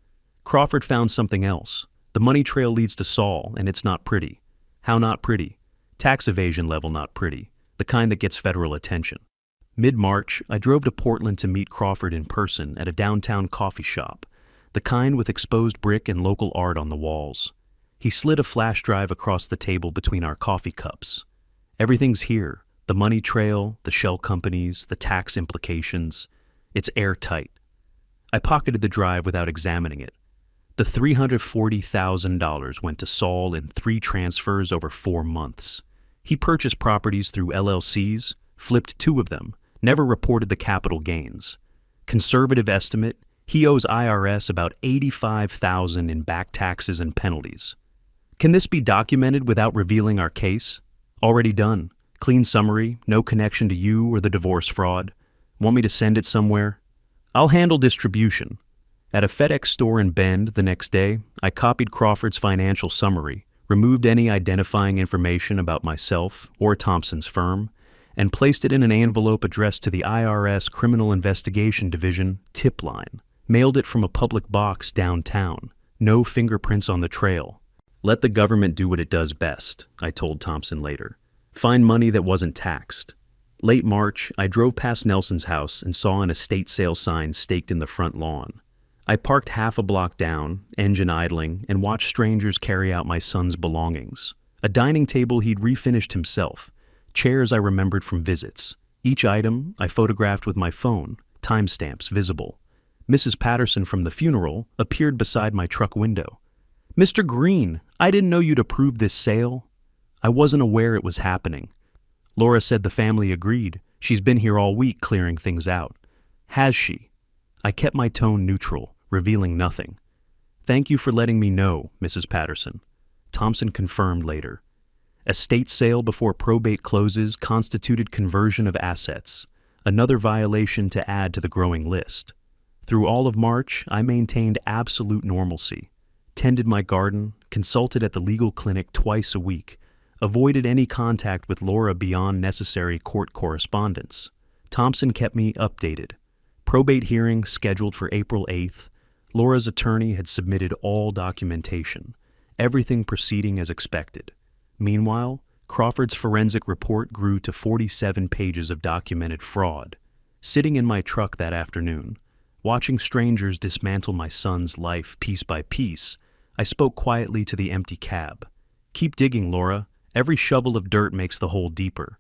Crawford found something else. The money trail leads to Saul, and it's not pretty. How not pretty? Tax evasion level not pretty. The kind that gets federal attention. Mid-March, I drove to Portland to meet Crawford in person at a downtown coffee shop, the kind with exposed brick and local art on the walls. He slid a flash drive across the table between our coffee cups. Everything's here. The money trail, the shell companies, the tax implications. It's airtight. I pocketed the drive without examining it. The $340,000 went to Saul in 3 transfers over 4 months. He purchased properties through LLCs, flipped 2 of them, never reported the capital gains. Conservative estimate, he owes IRS about $85,000 in back taxes and penalties. Can this be documented without revealing our case? Already done. Clean summary, no connection to you or the divorce fraud. Want me to send it somewhere? I'll handle distribution. At a FedEx store in Bend the next day, I copied Crawford's financial summary, removed any identifying information about myself or Thompson's firm, and placed it in an envelope addressed to the IRS Criminal Investigation Division tip line. Mailed it from a public box downtown. No fingerprints on the trail. Let the government do what it does best, I told Thompson later. Find money that wasn't taxed. Late March, I drove past Nelson's house and saw an estate sale sign staked in the front lawn. I parked half a block down, engine idling, and watched strangers carry out my son's belongings. A dining table he'd refinished himself, chairs I remembered from visits. Each item I photographed with my phone, timestamps visible. Mrs. Patterson from the funeral appeared beside my truck window. "Mr. Green, I didn't know you'd approve this sale." I wasn't aware it was happening. Laura said the family agreed. She's been here all week clearing things out. Has she? I kept my tone neutral, revealing nothing. "Thank you for letting me know, Mrs. Patterson." Thompson confirmed later. Estate sale before probate closes constituted conversion of assets, another violation to add to the growing list. Through all of March, I maintained absolute normalcy, tended my garden, consulted at the legal clinic twice a week, avoided any contact with Laura beyond necessary court correspondence. Thompson kept me updated. Probate hearing scheduled for April 8th. Laura's attorney had submitted all documentation, everything proceeding as expected. Meanwhile, Crawford's forensic report grew to 47 pages of documented fraud. Sitting in my truck that afternoon, watching strangers dismantle my son's life piece by piece, I spoke quietly to the empty cab. "Keep digging, Laura. Every shovel of dirt makes the hole deeper."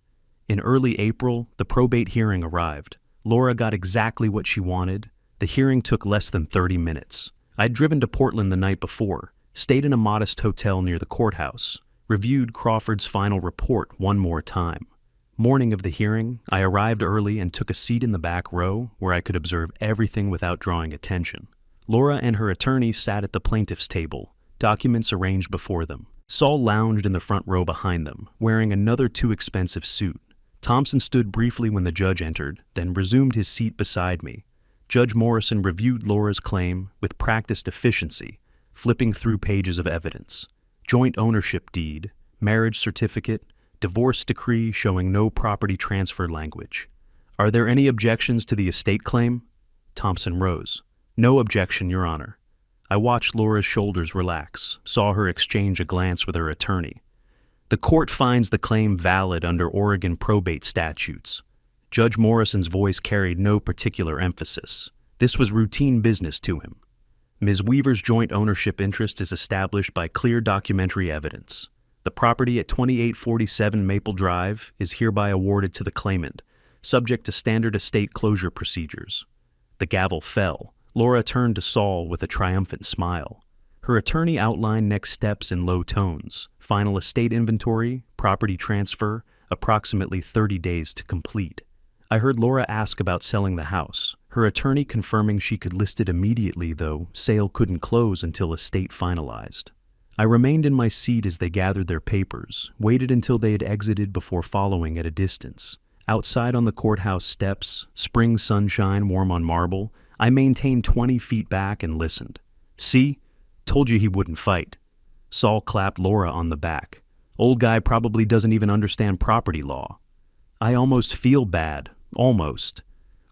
In early April, the probate hearing arrived. Laura got exactly what she wanted. The hearing took less than 30 minutes. I'd driven to Portland the night before, stayed in a modest hotel near the courthouse, reviewed Crawford's final report one more time. Morning of the hearing, I arrived early and took a seat in the back row where I could observe everything without drawing attention. Laura and her attorney sat at the plaintiff's table, documents arranged before them. Saul lounged in the front row behind them, wearing another too expensive suit. Thompson stood briefly when the judge entered, then resumed his seat beside me. Judge Morrison reviewed Laura's claim with practiced efficiency, flipping through pages of evidence. Joint ownership deed, marriage certificate, divorce decree showing no property transfer language. "Are there any objections to the estate claim?" Thompson rose. "No objection, Your Honor." I watched Laura's shoulders relax, saw her exchange a glance with her attorney. "The court finds the claim valid under Oregon probate statutes." Judge Morrison's voice carried no particular emphasis. This was routine business to him. "Ms. Weaver's joint ownership interest is established by clear documentary evidence. The property at 2847 Maple Drive is hereby awarded to the claimant, subject to standard estate closure procedures." The gavel fell. Laura turned to Saul with a triumphant smile. Her attorney outlined next steps in low tones: final estate inventory, property transfer, approximately 30 days to complete. I heard Laura ask about selling the house, her attorney confirming she could list it immediately, though sale couldn't close until estate finalized. I remained in my seat as they gathered their papers, waited until they had exited before following at a distance. Outside on the courthouse steps, spring sunshine warm on marble, I maintained 20 feet back and listened. "See? Told you he wouldn't fight." Saul clapped Laura on the back. "Old guy probably doesn't even understand property law." "I almost feel bad. Almost."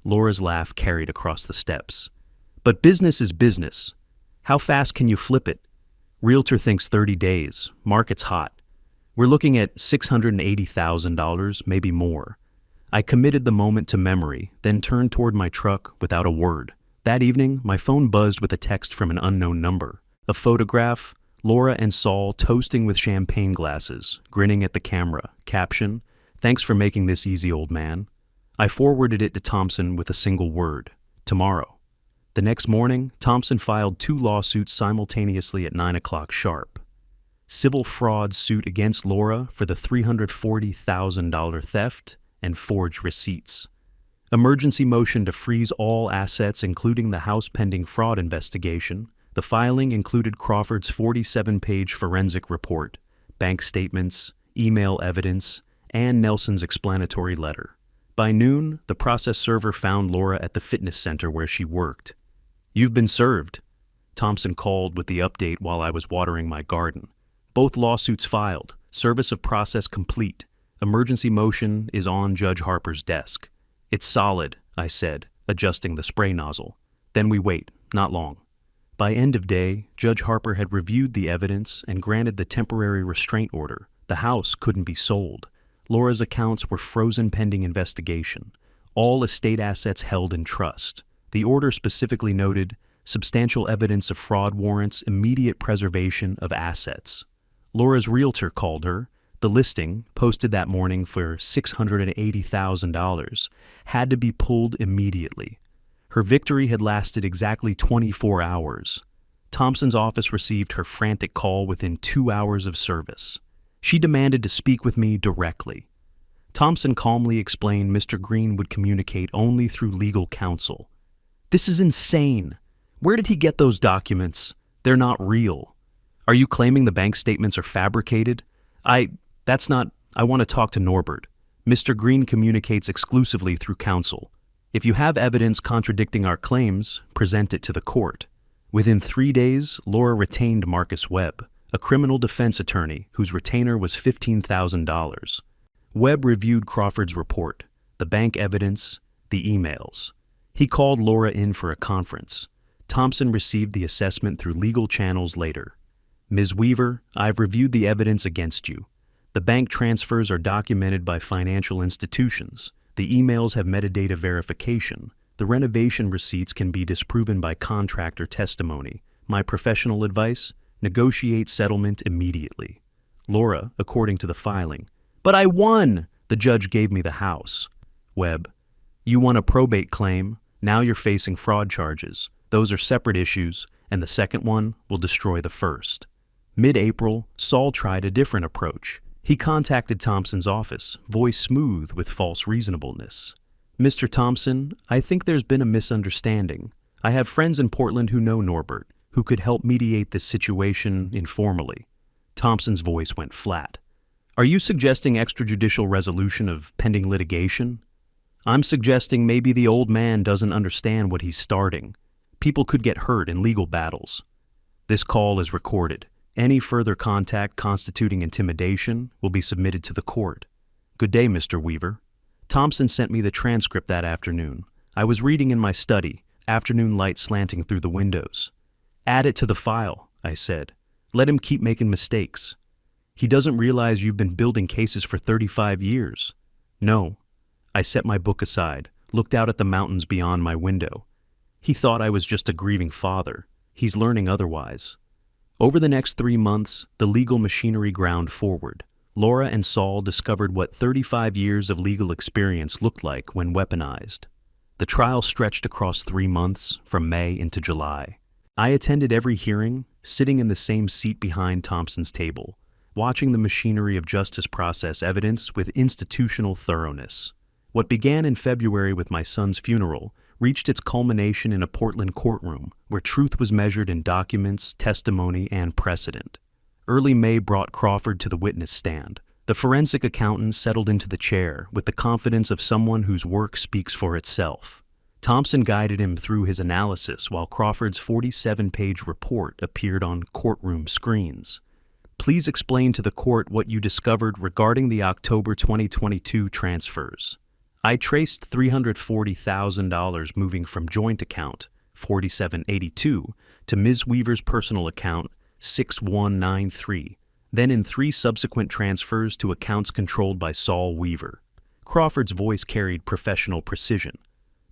Laura's laugh carried across the steps. "But business is business. How fast can you flip it? Realtor thinks 30 days. Market's hot. We're looking at $680,000, maybe more." I committed the moment to memory, then turned toward my truck without a word. That evening, my phone buzzed with a text from an unknown number. A photograph, Laura and Saul toasting with champagne glasses, grinning at the camera. Caption, "Thanks for making this easy, old man." I forwarded it to Thompson with a single word: tomorrow. The next morning, Thompson filed 2 lawsuits simultaneously at 9 o'clock sharp. Civil fraud suit against Laura for the $340,000 theft and forged receipts. Emergency motion to freeze all assets including the house pending fraud investigation, The filing included Crawford's 47-page forensic report, bank statements, email evidence, and Nelson's explanatory letter. By noon, the process server found Laura at the fitness center where she worked. "You've been served," Thompson called with the update while I was watering my garden. "Both lawsuits filed, service of process complete. Emergency motion is on Judge Harper's desk." "It's solid," I said, adjusting the spray nozzle. "Then we wait, not long." By end of day, Judge Harper had reviewed the evidence and granted the temporary restraint order. The house couldn't be sold. Laura's accounts were frozen pending investigation. All estate assets held in trust. The order specifically noted substantial evidence of fraud warrants immediate preservation of assets. Laura's realtor called her. The listing, posted that morning for $680,000, had to be pulled immediately. Her victory had lasted exactly 24 hours. Thompson's office received her frantic call within 2 hours of service. She demanded to speak with me directly. Thompson calmly explained Mr. Green would communicate only through legal counsel. "This is insane. Where did he get those documents? They're not real. Are you claiming the bank statements are fabricated? I want to talk to Norbert. Mr. Green communicates exclusively through counsel. If you have evidence contradicting our claims, present it to the court." Within 3 days, Laura retained Marcus Webb, a criminal defense attorney whose retainer was $15,000. Webb reviewed Crawford's report, the bank evidence, the emails. He called Laura in for a conference. Thompson received the assessment through legal channels later. "Ms. Weaver, I've reviewed the evidence against you. The bank transfers are documented by financial institutions. The emails have metadata verification. The renovation receipts can be disproven by contractor testimony. My professional advice? Negotiate settlement immediately." Laura, according to the filing, "But I won! The judge gave me the house." Webb, "You won a probate claim. Now you're facing fraud charges. Those are separate issues, and the second one will destroy the first." Mid-April, Saul tried a different approach. He contacted Thompson's office, voice smooth with false reasonableness. "Mr. Thompson, I think there's been a misunderstanding. I have friends in Portland who know Norbert, who could help mediate this situation informally." Thompson's voice went flat. "Are you suggesting extrajudicial resolution of pending litigation?" "I'm suggesting maybe the old man doesn't understand what he's starting. People could get hurt in legal battles." This call is recorded. Any further contact constituting intimidation will be submitted to the court. "Good day, Mr. Weaver." Thompson sent me the transcript that afternoon. I was reading in my study, afternoon light slanting through the windows. "Add it to the file," I said. "Let him keep making mistakes. He doesn't realize you've been building cases for 35 years. "No." I set my book aside, looked out at the mountains beyond my window. He thought I was just a grieving father. He's learning otherwise. Over the next 3 months, the legal machinery ground forward. Laura and Saul discovered what 35 years of legal experience looked like when weaponized. The trial stretched across 3 months, from May into July. I attended every hearing, sitting in the same seat behind Thompson's table, watching the machinery of justice process evidence with institutional thoroughness. What began in February with my son's funeral reached its culmination in a Portland courtroom where truth was measured in documents, testimony, and precedent. Early May brought Crawford to the witness stand. The forensic accountant settled into the chair with the confidence of someone whose work speaks for itself. Thompson guided him through his analysis while Crawford's 47-page report appeared on courtroom screens. "Please explain to the court what you discovered regarding the October 2022 transfers." I traced $340,000 moving from joint account 4782 to Ms. Weaver's personal account 6193, then in 3 subsequent transfers to accounts controlled by Saul Weaver. Crawford's voice carried professional precision.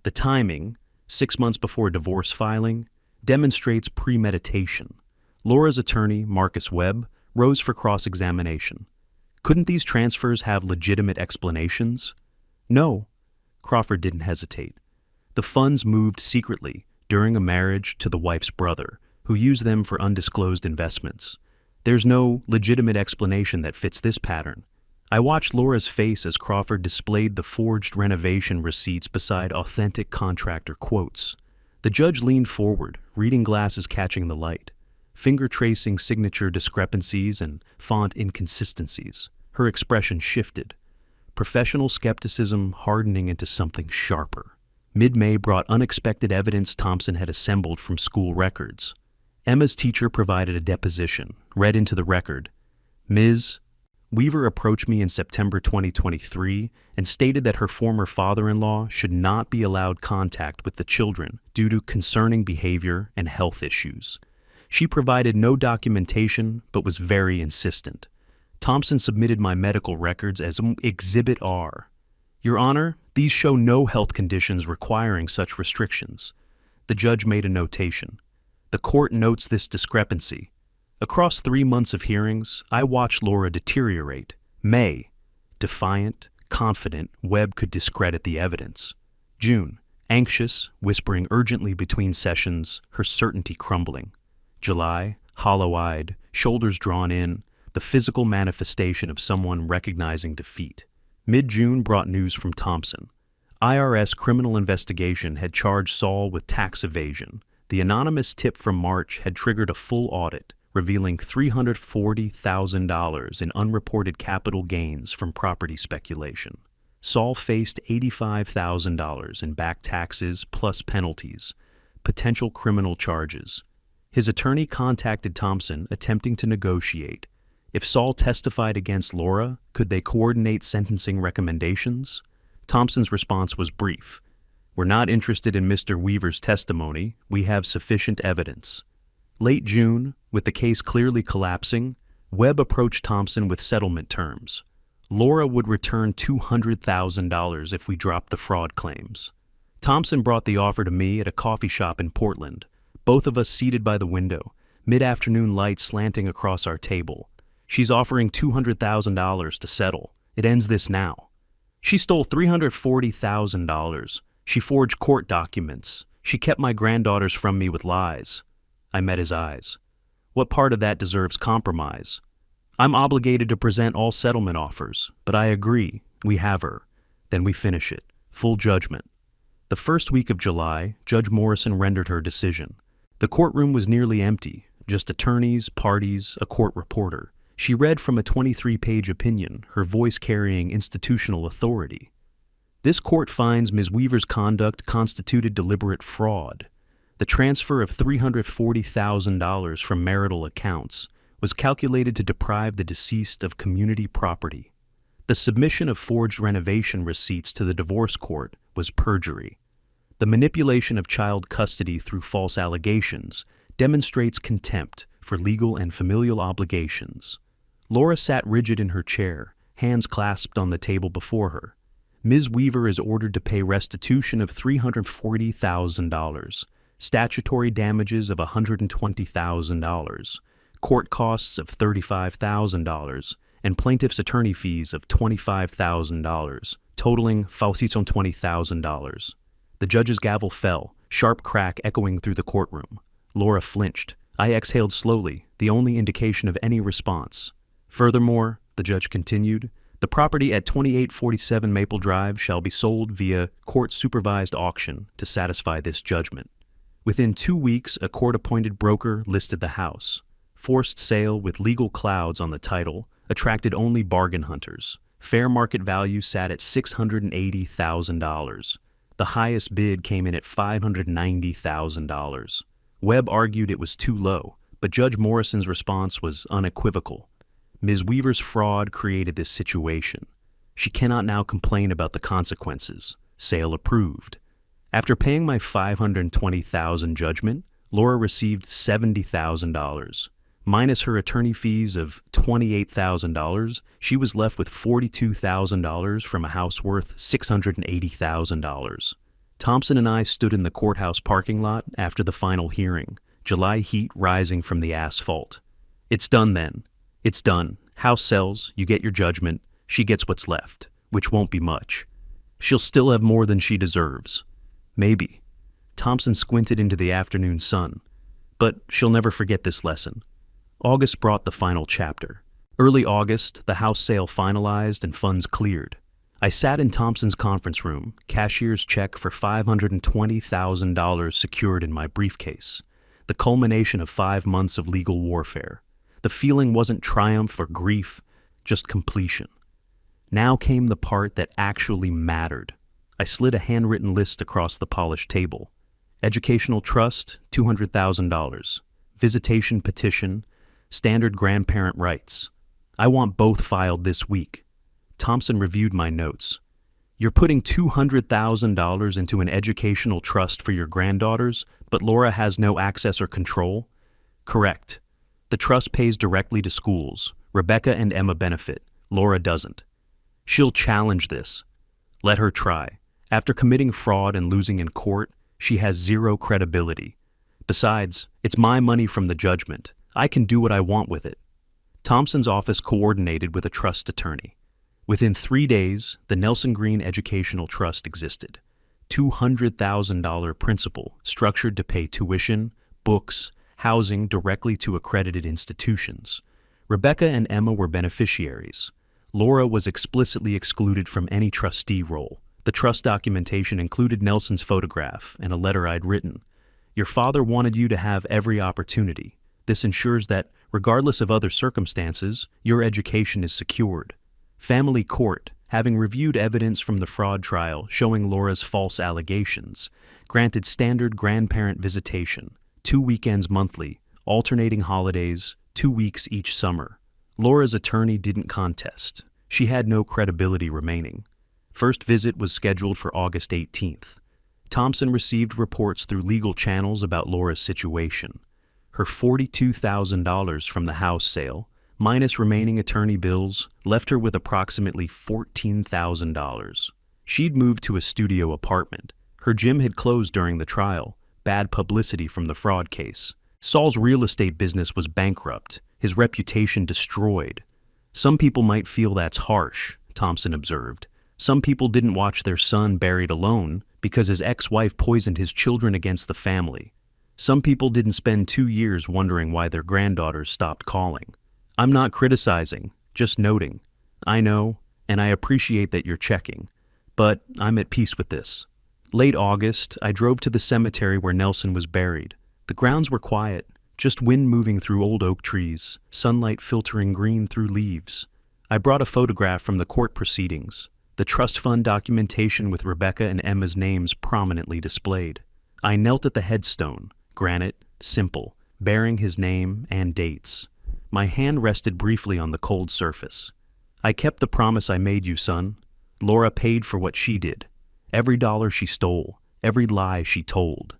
The timing, 6 months before divorce filing, demonstrates premeditation. Laura's attorney, Marcus Webb, rose for cross-examination. Couldn't these transfers have legitimate explanations? No. Crawford didn't hesitate. The funds moved secretly during a marriage to the wife's brother, who used them for undisclosed investments. There's no legitimate explanation that fits this pattern. I watched Laura's face as Crawford displayed the forged renovation receipts beside authentic contractor quotes. The judge leaned forward, reading glasses catching the light, finger tracing signature discrepancies and font inconsistencies. Her expression shifted, professional skepticism hardening into something sharper. Mid-May brought unexpected evidence Thompson had assembled from school records. Emma's teacher provided a deposition, read into the record. Ms. Weaver approached me in September 2023 and stated that her former father-in-law should not be allowed contact with the children due to concerning behavior and health issues. She provided no documentation but was very insistent. Thompson submitted my medical records as Exhibit R. Your Honor, these show no health conditions requiring such restrictions. The judge made a notation. The court notes this discrepancy. Across 3 months of hearings, I watched Laura deteriorate. May, defiant, confident, Webb could discredit the evidence. June, anxious, whispering urgently between sessions, her certainty crumbling. July, hollow-eyed, shoulders drawn in, the physical manifestation of someone recognizing defeat. Mid-June brought news from Thompson. IRS criminal investigation had charged Saul with tax evasion. The anonymous tip from March had triggered a full audit, revealing $340,000 in unreported capital gains from property speculation. Saul faced $85,000 in back taxes plus penalties, potential criminal charges. His attorney contacted Thompson, attempting to negotiate. If Saul testified against Laura, could they coordinate sentencing recommendations? Thompson's response was brief. We're not interested in Mr. Weaver's testimony. We have sufficient evidence. Late June, with the case clearly collapsing, Webb approached Thompson with settlement terms. Laura would return $200,000 if we dropped the fraud claims. Thompson brought the offer to me at a coffee shop in Portland, both of us seated by the window, mid-afternoon light slanting across our table. She's offering $200,000 to settle. It ends this now. She stole $340,000. She forged court documents. She kept my granddaughters from me with lies. I met his eyes. What part of that deserves compromise? I'm obligated to present all settlement offers, but I agree. We have her. Then we finish it. Full judgment. The first week of July, Judge Morrison rendered her decision. The courtroom was nearly empty, just attorneys, parties, a court reporter. She read from a 23-page opinion, her voice carrying institutional authority. This court finds Ms. Weaver's conduct constituted deliberate fraud. The transfer of $340,000 from marital accounts was calculated to deprive the deceased of community property. The submission of forged renovation receipts to the divorce court was perjury. The manipulation of child custody through false allegations demonstrates contempt for legal and familial obligations. Laura sat rigid in her chair, hands clasped on the table before her. Ms. Weaver is ordered to pay restitution of $340,000, statutory damages of $120,000, court costs of $35,000, and plaintiff's attorney fees of $25,000, totaling $20,000. The judge's gavel fell, sharp crack echoing through the courtroom. Laura flinched. I exhaled slowly, the only indication of any response. Furthermore, the judge continued, the property at 2847 Maple Drive shall be sold via court-supervised auction to satisfy this judgment. Within 2 weeks, a court-appointed broker listed the house. Forced sale with legal clouds on the title attracted only bargain hunters. Fair market value sat at $680,000. The highest bid came in at $590,000. Webb argued it was too low, but Judge Morrison's response was unequivocal. Ms. Weaver's fraud created this situation. She cannot now complain about the consequences. Sale approved. After paying my $520,000 judgment, Laura received $70,000. Minus her attorney fees of $28,000, she was left with $42,000 from a house worth $680,000. Thompson and I stood in the courthouse parking lot after the final hearing, July heat rising from the asphalt. It's done then. It's done. House sells, you get your judgment, she gets what's left, which won't be much. She'll still have more than she deserves. Maybe. Thompson squinted into the afternoon sun. But she'll never forget this lesson. August brought the final chapter. Early August, the house sale finalized and funds cleared. I sat in Thompson's conference room, cashier's check for $520,000 secured in my briefcase. the culmination of 5 months of legal warfare. The feeling wasn't triumph or grief, just completion. Now came the part that actually mattered. I slid a handwritten list across the polished table. Educational trust, $200,000. Visitation petition, standard grandparent rights. I want both filed this week. Thompson reviewed my notes. You're putting $200,000 into an educational trust for your granddaughters, but Laura has no access or control? Correct. The trust pays directly to schools. Rebecca and Emma benefit. Laura doesn't. She'll challenge this. Let her try. After committing fraud and losing in court, she has zero credibility. Besides, it's my money from the judgment. I can do what I want with it. Thompson's office coordinated with a trust attorney. Within 3 days, the Nelson Green Educational Trust existed. $200,000 principal structured to pay tuition, books, housing directly to accredited institutions. Rebecca and Emma were beneficiaries. Laura was explicitly excluded from any trustee role. The trust documentation included Nelson's photograph and a letter I'd written. Your father wanted you to have every opportunity. This ensures that, regardless of other circumstances, your education is secured. Family court, having reviewed evidence from the fraud trial showing Laura's false allegations, granted standard grandparent visitation, 2 weekends monthly, alternating holidays, 2 weeks each summer. Laura's attorney didn't contest. She had no credibility remaining. First visit was scheduled for August 18th. Thompson received reports through legal channels about Laura's situation. Her $42,000 from the house sale, minus remaining attorney bills, left her with approximately $14,000. She'd moved to a studio apartment. Her gym had closed during the trial, bad publicity from the fraud case. Saul's real estate business was bankrupt, his reputation destroyed. Some people might feel that's harsh, Thompson observed. Some people didn't watch their son buried alone because his ex-wife poisoned his children against the family. Some people didn't spend 2 years wondering why their granddaughters stopped calling. I'm not criticizing, just noting. I know, and I appreciate that you're checking, but I'm at peace with this. Late August, I drove to the cemetery where Nelson was buried. The grounds were quiet, just wind moving through old oak trees, sunlight filtering green through leaves. I brought a photograph from the court proceedings, the trust fund documentation with Rebecca and Emma's names prominently displayed. I knelt at the headstone, granite, simple, bearing his name and dates. My hand rested briefly on the cold surface. I kept the promise I made you, son. Laura paid for what she did. Every dollar she stole, every lie she told.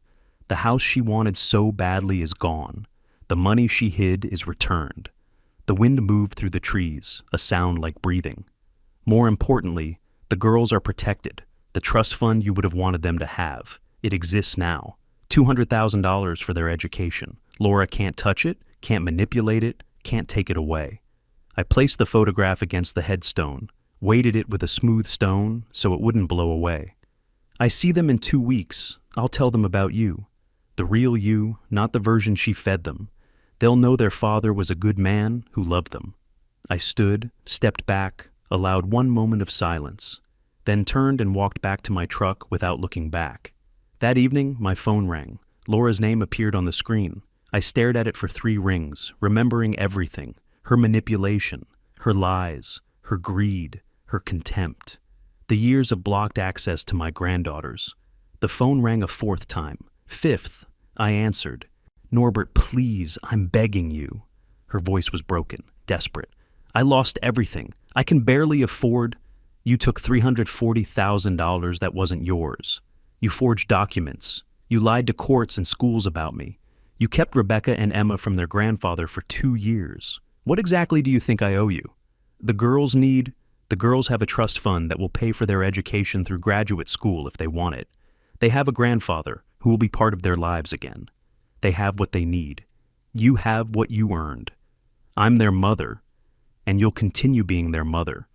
The house she wanted so badly is gone. The money she hid is returned. The wind moved through the trees, a sound like breathing. More importantly, the girls are protected. The trust fund you would have wanted them to have. It exists now. $200,000 for their education. Laura can't touch it, can't manipulate it, can't take it away. I placed the photograph against the headstone, weighted it with a smooth stone so it wouldn't blow away. I see them in 2 weeks. I'll tell them about you. The real you, not the version she fed them. They'll know their father was a good man who loved them. I stood, stepped back, allowed 1 moment of silence, then turned and walked back to my truck without looking back. That evening, my phone rang. Laura's name appeared on the screen. I stared at it for 3 rings, remembering everything. Her manipulation, her lies, her greed, her contempt. The years of blocked access to my granddaughters. The phone rang a 4th time. 5th, I answered. Norbert, please, I'm begging you. Her voice was broken, desperate. I lost everything. I can barely afford. You took $340,000 that wasn't yours. You forged documents. You lied to courts and schools about me. You kept Rebecca and Emma from their grandfather for 2 years. What exactly do you think I owe you? The girls have a trust fund that will pay for their education through graduate school if they want it. They have a grandfather who will be part of their lives again. They have what they need. You have what you earned. I'm their mother, and you'll continue being their mother,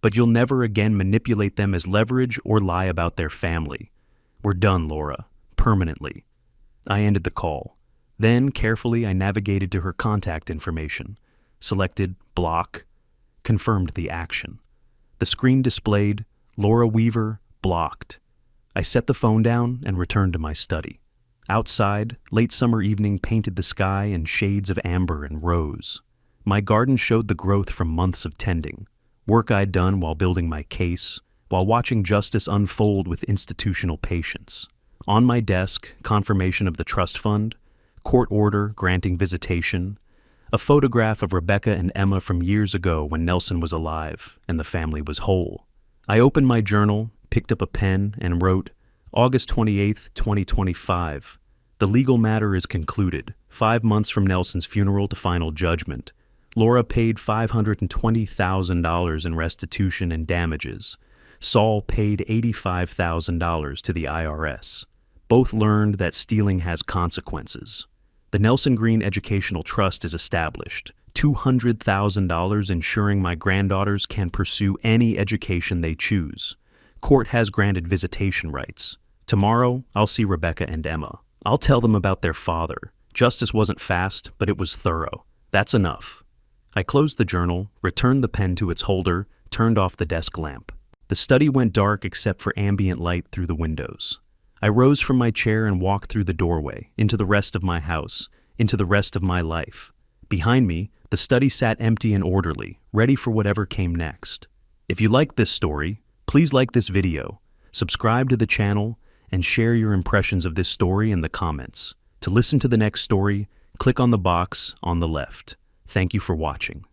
but you'll never again manipulate them as leverage or lie about their family. We're done, Laura, permanently. I ended the call. Then, carefully, I navigated to her contact information, selected block, confirmed the action. The screen displayed Laura Weaver, blocked. I set the phone down and returned to my study. Outside, late summer evening painted the sky in shades of amber and rose. My garden showed the growth from months of tending, work I'd done while building my case, while watching justice unfold with institutional patience. On my desk, confirmation of the trust fund, court order granting visitation, a photograph of Rebecca and Emma from years ago when Nelson was alive and the family was whole. I opened my journal, picked up a pen, and wrote, August 28th, 2025. The legal matter is concluded. 5 months from Nelson's funeral to final judgment. Laura paid $520,000 in restitution and damages. Saul paid $85,000 to the IRS. Both learned that stealing has consequences. The Nelson Green Educational Trust is established. $200,000 ensuring my granddaughters can pursue any education they choose. Court has granted visitation rights. Tomorrow, I'll see Rebecca and Emma. I'll tell them about their father. Justice wasn't fast, but it was thorough. That's enough. I closed the journal, returned the pen to its holder, turned off the desk lamp. The study went dark except for ambient light through the windows. I rose from my chair and walked through the doorway, into the rest of my house, into the rest of my life. Behind me, the study sat empty and orderly, ready for whatever came next. If you liked this story, please like this video, subscribe to the channel, and share your impressions of this story in the comments. To listen to the next story, click on the box on the left. Thank you for watching.